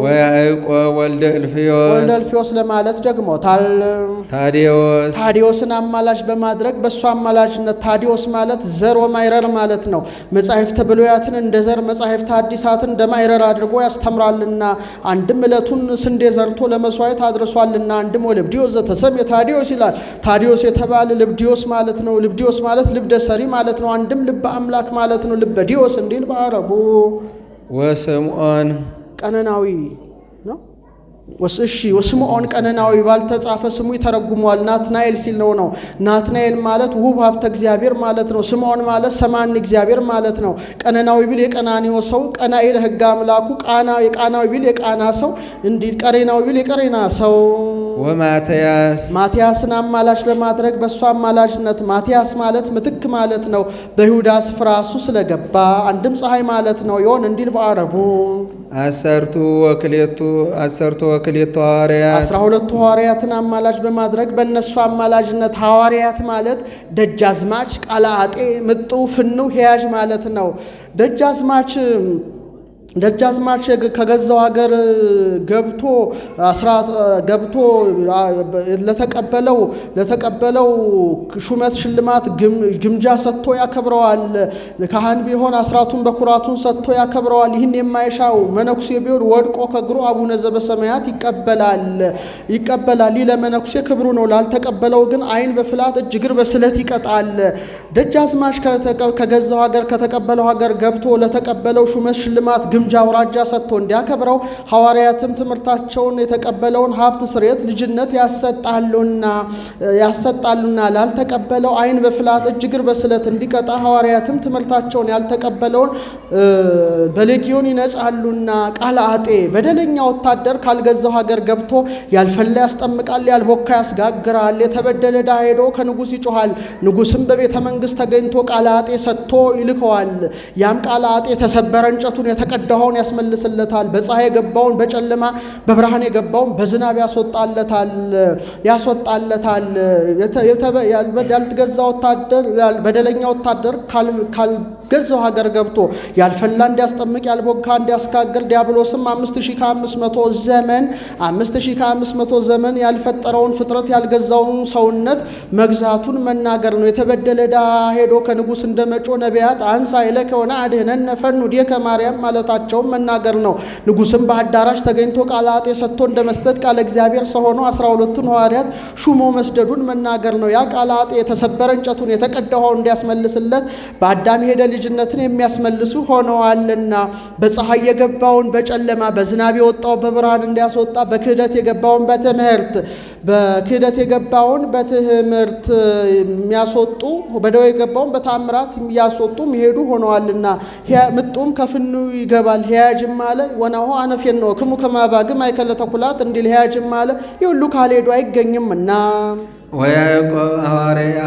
ወያዕቆብ ወልደ እልፍዮስ ለማለት ደግሞታል። ታዲዮስን አማላጅ በማድረግ በእሱ አማላጅነት ታዲዮስ ማለት ዘር ወማይረር ማለት ነው። መጻሕፍተ ብሉያትን እንደ ዘር መጻሕፍተ ሐዲሳትን እንደ ማይረር አድርጎ ያስተምራልና። አንድም ዕለቱን ስንዴ ዘርቶ ለመስዋዕት አድርሷልና። አንድም ወልብዲዮስ ዘተሰሜ ታዲዮስ ይላል። ታዲዮስ የተባለ ልብዲዮስ ማለት ነው። ልብዲዮስ ማለት ልብደ ሰሪ ማለት ነው። አንድም ልበ አምላክ ማለት ነው። ልበ ዲዮስ እንዲል በአረቡ። ወስምዖን ቀነናዊ ነው። ወስምዖን ቀነናዊ ባልተጻፈ ስሙ ይተረጉሟል። ናትናኤል ሲል ነው። ናትናኤል ማለት ውብ ሀብተ እግዚአብሔር ማለት ነው። ስምዖን ማለት ሰማን እግዚአብሔር ማለት ነው። ቀነናዊ ቢል የቀናኒዮ ሰው፣ ቀናኢ ለሕግ አምላኩ፣ የቃናዊ ቢል የቃና ሰው እንዲል፣ ቀሬናዊ ቢል የቀሬና ሰው። ማትያስን አማላጅ በማድረግ በእሱ አማላጅነት ማትያስ ማለት ምትክ ማለት ነው። በይሁዳ ስፍራ እሱ ስለገባ አንድም ፀሐይ ማለት ነው። ይሆን እንዲል በአረቡ። 12 ሐዋርያት 12 ሐዋርያትን አማላጅ በማድረግ በእነሱ አማላጅነት ሐዋርያት ማለት ደጃዝማች፣ ቃላአጤ፣ ምጡ፣ ፍኑ፣ ሕያዥ ማለት ነው። ደጃዝማች ከገዛው ሀገር ገብቶ ለተቀበለው ሹመት ሽልማት ግምጃ ሰጥቶ ያከብረዋል። ካህን ቢሆን አስራቱን በኩራቱን ሰጥቶ ያከብረዋል። ይህን የማይሻው መነኩሴ ቢሆን ወድቆ ከእግሩ አቡነ ዘበሰማያት ይቀበላል። ይህ ለመነኩሴ ክብሩ ነው። ላልተቀበለው ግን ዓይን በፍላት እጅ እግር በስለት ይቀጣል። ደጃዝማች ከገዛው ሀገር ከተቀበለው ሀገር ገብቶ ለተቀበለው ሹመት ሽልማት ግምጃ አውራጃ ሰጥቶ እንዲያከብረው ሐዋርያትም ትምህርታቸውን የተቀበለውን ሀብት ስርየት ልጅነት ያሰጣሉና ላልተቀበለው ዓይን በፍላት እጅ እግር በስለት እንዲቀጣ ሐዋርያትም ትምህርታቸውን ያልተቀበለውን በሌጊዮን ይነጻሉና። ቃላአጤ በደለኛ ወታደር ካልገዛው ሀገር ገብቶ ያልፈላ ያስጠምቃል፣ ያልቦካ ያስጋግራል። የተበደለ ዕዳ ሄዶ ከንጉሥ ይጮሃል። ንጉሥም በቤተ መንግሥት ተገኝቶ ቃላአጤ ሰጥቶ ይልከዋል። ያም ቃላአጤ የተሰበረ እንጨቱን የተቀዳውን ያስመልስለታል። በፀሐይ የገባውን በጨለማ በብርሃን የገባውን በዝናብ ያስወጣለታል። ያልተገዛ ወታደር በደለኛ ወታደር ካልገዛው ሀገር ገብቶ ያልፈላ እንዲያስጠምቅ ያልቦካ እንዲያስጋግር ዲያብሎስም 5500 ዘመን ያልፈጠረውን ፍጥረት ያልገዛውን ሰውነት መግዛቱን መናገር ነው። የተበደለ ዕዳ ሄዶ ከንጉሥ እንደመጮ ነቢያት አንሳ ይለከ ወነ አድኅነነ ፈኑ ዲከ ማርያም ማለታቸውን መናገር ነው። ንጉሥም በአዳራሽ ተገኝቶ ቃላአጤ ሰጥቶ እንደ መስደድ ቃለ እግዚአብሔር ሰው ሆኖ 12ቱን ሐዋርያት ሹሞ መስደዱን መናገር ነው። ያ ቃላአጤ የተሰበረ እንጨቱን የተቀዳውን እንዲያስመልስለት በአዳም ሄደ ልጅነትን የሚያስመልሱ ሆነዋልና። በፀሐይ የገባውን በጨለማ በዝናብ የወጣው በብርሃን እንዲያስወጣ በክህደት የገባውን በትምህርት የሚያስወጡ በደዌ የገባውን በታምራት የሚያስወጡ የሚሄዱ ሆነዋልና። ምጡም ከፍኑ ይገባል። ሕያጅም አለ ወናሁ አነፌን ነው ክሙ ከማባግም አይከለ ተኩላት እንዲል ሕያጅም አለ የሁሉ ካልሄዱ አይገኝምና። ወያዕቆብ ሐዋርያ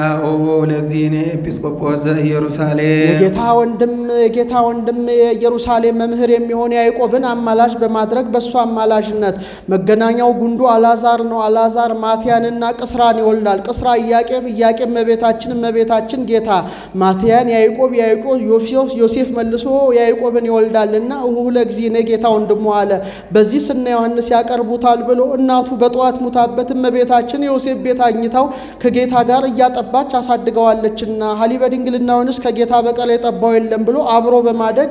ለእግዚእነ ኤጲስቆጶስ ዘኢየሩሳሌም የጌታ ወንድም የኢየሩሳሌም መምህር የሚሆን ያዕቆብን አማላጅ በማድረግ በእሱ አማላጅነት መገናኛው ጉንዱ አልዓዛር ነው። አልዓዛር ማትያንና ቅስራን ይወልዳል። ቅስራ ኢያቄም እመቤታችን ጌታ ማትያን ያዕቆብ ዮሴፍ መልሶ ያዕቆብን ይወልዳልና ለእግዚእነ ጌታ ወንድሙ አለ። በዚህ ስነ ዮሐንስ ያቀርቡታል ብሎ እናቱ በጠዋት ሙታበት እመቤታችን ዮሴፍ ቤት አግኝታ አይተው ከጌታ ጋር እያጠባች አሳድገዋለችና ሀሊበ ድንግልናውንስ ከጌታ በቀር የጠባው የለም ብሎ አብሮ በማደግ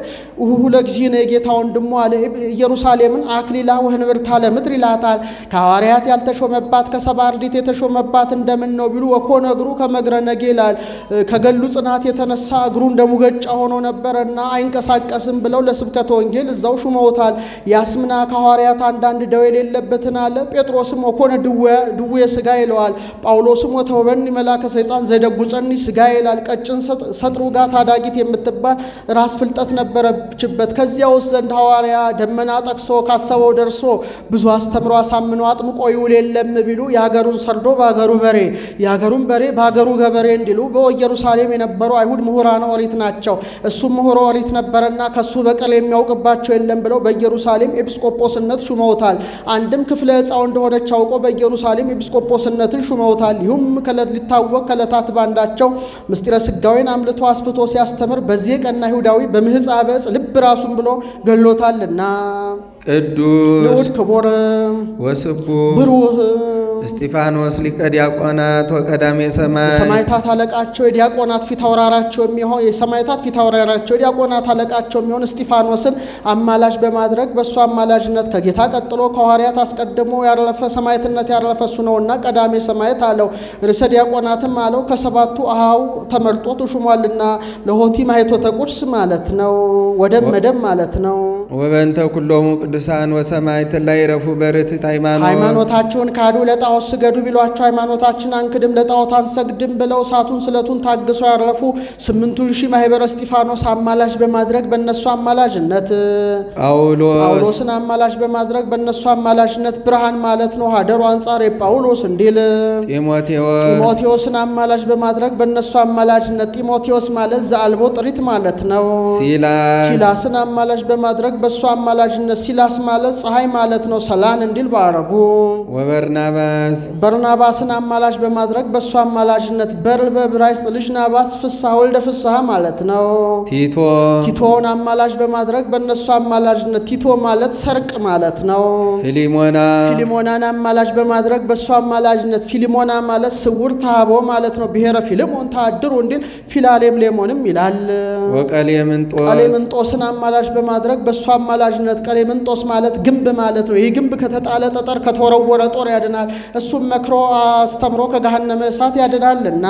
ሁለግዚነ የጌታ ወንድሙ አለ ኢየሩሳሌምን አክሊላ ወህንብርታ ለምድር ይላታል። ከሐዋርያት ያልተሾመባት ከሰባ አርድእት የተሾመባት እንደምን ነው ቢሉ ወኮነ እግሩ ከመግረነጌ ይላል። ከገሉ ጽናት የተነሳ እግሩ እንደ ሙገጫ ሆኖ ነበረና አይንቀሳቀስም ብለው ለስብከተ ወንጌል እዛው ሹመውታል። ያስምና ከሐዋርያት አንዳንድ ደዌ የሌለበትን አለ። ጴጥሮስም ወኮነ ድዌ ሥጋ ይለዋል። ጳውሎስም ወተወበኒ መላከ ሰይጣን ዘይደጉጸኒ ሥጋ ይላል። ቀጭን ሰጥሩ ጋር ታዳጊት የምትባል ራስ ፍልጠት ነበረችበት። ከዚያ ውስጥ ዘንድ ሐዋርያ ደመና ጠቅሶ ካሰበው ደርሶ ብዙ አስተምሮ አሳምኖ አጥምቆ ይውል የለም ቢሉ የሀገሩን ሰርዶ በሀገሩ በሬ የሀገሩን በሬ በሀገሩ ገበሬ እንዲሉ በኢየሩሳሌም የነበሩ አይሁድ ምሁራነ ኦሪት ናቸው። እሱም ምሁረ ኦሪት ነበረና ከሱ በቀር የሚያውቅባቸው የለም ብለው በኢየሩሳሌም ኤጲስቆጶስነት ሹመውታል። አንድም ክፍለ ሕፃው እንደሆነች አውቆ በኢየሩሳሌም ኤጲስቆጶስነትን ሹመውታል። ይሁም ሊታወቅ ከዕለታት ባንዳቸው ምስጢረ ሥጋዌን አምልቶ አስፍቶ ሲያስተምር በዚህ ቀና ይሁዳዊ በምህፃበ ዕፅ ልብ ራሱን ብሎ ገሎታልና ቅዱስ ንዑድ ክቡር ወስቡሕ ብሩህ እስጢፋኖስ ሊቀ ዲያቆናት ወቀዳሜ ሰማይ የሰማዕታት አለቃቸው የዲያቆናት ፊት አውራራቸው የሚሆን የሰማዕታት ፊት አውራራቸው የዲያቆናት አለቃቸው የሚሆን እስጢፋኖስን አማላጅ በማድረግ በእሱ አማላጅነት ከጌታ ቀጥሎ ከሐዋርያት አስቀድሞ ያለፈ ሰማዕትነት ያለፈ እሱ ነውና ቀዳሜ ሰማዕት አለው። ርዕሰ ዲያቆናትም አለው ከሰባቱ አሃው ተመርጦ ተሹሟልና ለሆቲ ማኅቶተ ቁርስ ማለት ነው። ወደም መደም ማለት ነው። ወበንተ ኩሎሙ ቅዱሳን ወሰማዕት ላይ ረፉ በርትዕት ሃይማኖታቸውን ካዱ ለጣዖት ስገዱ ቢሏቸው ሃይማኖታችን አንክድም ለጣዖት አንሰግድም ብለው እሳቱን ስለቱን ታግሰው ያረፉ 8,000 ማኅበረ እስጢፋኖስ አማላጅ በማድረግ በእነሱ አማላጅነት ጳውሎስን አማላጅ በማድረግ በእነሱ አማላጅነት ብርሃን ማለት ነው ሀደሩ አንጻር ጳውሎስ እንዲል ጢሞቴዎስን አማላጅ በማድረግ በእነሱ አማላጅነት ጢሞቴዎስ ማለት ዘአልቦ ጥሪት ማለት ነው። ሲላስን አማላጅ በማድረግ በእሱ አማላጅነት ሲላስ ማለት ፀሐይ ማለት ነው ሰላን እንዲል ባረጉ። በርናባስን አማላጅ በማድረግ በእሱ አማላጅነት በዕብራይስጥ ልጅ ናባስ ፍስሐ ወልደ ፍስሐ ማለት ነው። ቲቶን አማላጅ በማድረግ በእነሱ አማላጅነት ቲቶ ማለት ሰርቅ ማለት ነው። ፊሊሞናን አማላጅ በማድረግ በእሱ አማላጅነት ፊሊሞና ማለት ስውር ታቦ ማለት ነው። ብሔረ ፊልሞን ታድሩ እንዲል ፊላሌም ሌሞንም ይላል። ቀሌምንጦስን አማላጅ በማድረግ በእሱ አማላጅነት ቀሌምንጦስ ማለት ግንብ ማለት ነው። ይህ ግንብ ከተጣለ ጠጠር ከተወረወረ ጦር ያድናል። እሱም መክሮ አስተምሮ ከገሃነመ እሳት ያድናልና።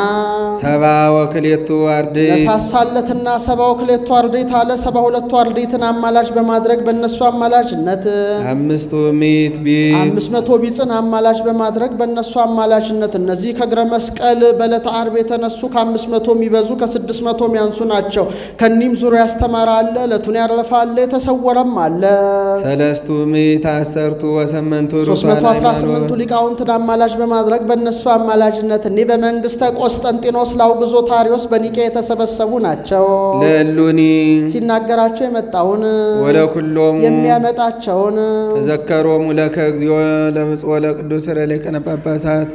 72 አርድእት ነሳሳለትና 72 አርድእት አለ። 72 አርድእትን አማላጅ በማድረግ በእነሱ አማላጅነት 500 ቢጽን አማላጅ በማድረግ በእነሱ አማላጅነት እነዚህ ከእግረ መስቀል በዕለተ ዓርብ የተነሱ ከ500 የሚበዙ ከ600 የሚያንሱ ናቸው። ከኒም ዙሪያ ያስተማረ አለ፣ ዕለቱን ያረፈ አለ፣ የተሰወረም አለ። 318 ሊቃውንትን አማላጅ በማድረግ በእነሱ አማላጅነት እኒህ በመንግስተ ቆስጠንጢኖስ ላውግዞታሪዮስ በኒቄ የተሰበሰቡ ናቸው። ለእሉኒ ሲናገራቸው የመጣውን ወለኩሎሙ የሚያመጣቸውን ተዘከሮሙ ለከ እግዚኦ ለብፁዕ ወለቅዱስ ሊቃነ ጳጳሳት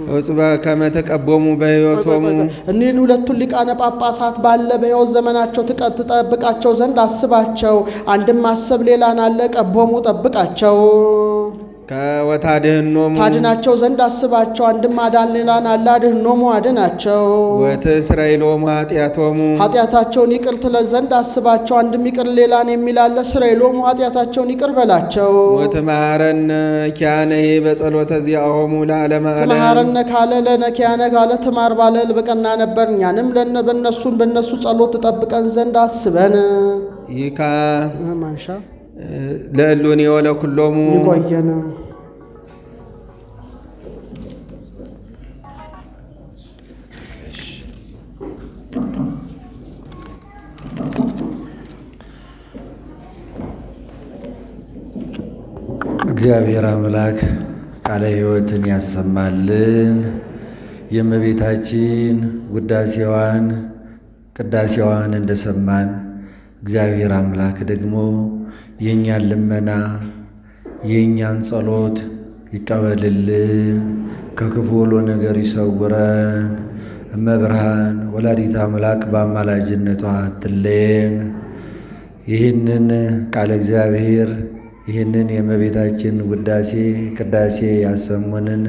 ወጽባ ከመ ተቀቦሙ በሕይወቶሙ እኒህን ሁለቱን ሊቃነ ጳጳሳት ባለ በሕይወት ዘመናቸው ትጠብቃቸው ዘንድ አስባቸው። አንድም ማሰብ ሌላን አለ ቀቦሙ ጠብቃቸው ከወታድህኖሙ ታድናቸው ዘንድ አስባቸው። አንድም አዳን ሌላን አለ አድህኖሙ አድናቸው። ወትስረይሎሙ ኃጢአታቸውን ይቅር ትለ ዘንድ አስባቸው። አንድም ይቅር ሌላን የሚላለ ስረይሎሙ ኃጢአታቸውን ይቅር በላቸው። ወትመሃረነ ኪያነሂ በጸሎተ ዚአሆሙ ለዓለመ ዓለም ትመሃረነ ካለ ለነ ኪያነ ካለ ትማር ባለ በቀና ነበር። እኛንም በእነሱን በእነሱ ጸሎት ትጠብቀን ዘንድ አስበን ይካ ማንሻ ለእሉኒ ወለኩሎሙ ይቆየን። እግዚአብሔር አምላክ ቃለ ሕይወትን ያሰማልን። የእመቤታችን ውዳሴዋን ቅዳሴዋን እንደሰማን እግዚአብሔር አምላክ ደግሞ የእኛን ልመና የእኛን ጸሎት ይቀበልልን፣ ከክፉ ሁሉ ነገር ይሰውረን። እመብርሃን ወላዲተ አምላክ በአማላጅነቷ አትለየን። ይህንን ቃለ እግዚአብሔር ይህንን የእመቤታችን ውዳሴ ቅዳሴ ያሰሙንን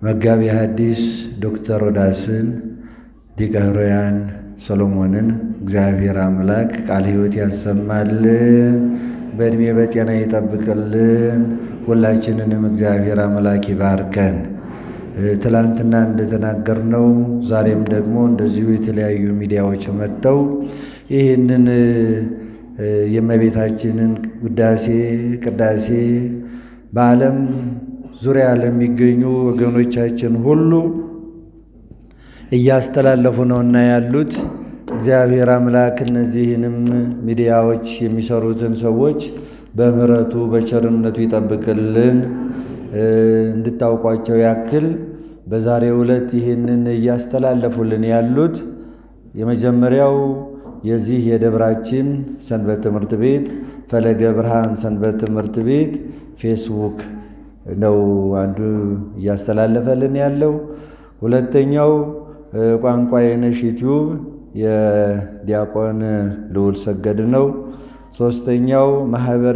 መጋቢ ሐዲስ ዶክተር ሮዳስን፣ ሊቀ ኅሩያን ሰሎሞንን እግዚአብሔር አምላክ ቃለ ሕይወት ያሰማልን፣ በዕድሜ በጤና ይጠብቅልን። ሁላችንንም እግዚአብሔር አምላክ ይባርከን። ትላንትና እንደተናገርነው ዛሬም ደግሞ እንደዚሁ የተለያዩ ሚዲያዎች መጥተው ይህንን የእመቤታችንን ቅዳሴ በዓለም ዙሪያ ለሚገኙ ወገኖቻችን ሁሉ እያስተላለፉ ነውና ያሉት። እግዚአብሔር አምላክ እነዚህንም ሚዲያዎች የሚሰሩትን ሰዎች በምሕረቱ በቸርነቱ ይጠብቅልን። እንድታውቋቸው ያክል በዛሬው ዕለት ይህንን እያስተላለፉልን ያሉት የመጀመሪያው የዚህ የደብራችን ሰንበት ትምህርት ቤት ፈለገ ብርሃን ሰንበት ትምህርት ቤት ፌስቡክ ነው አንዱ እያስተላለፈልን ያለው። ሁለተኛው ቋንቋ የነሽ ዩቲዩብ የዲያቆን ልዑል ሰገድ ነው። ሶስተኛው ማህበር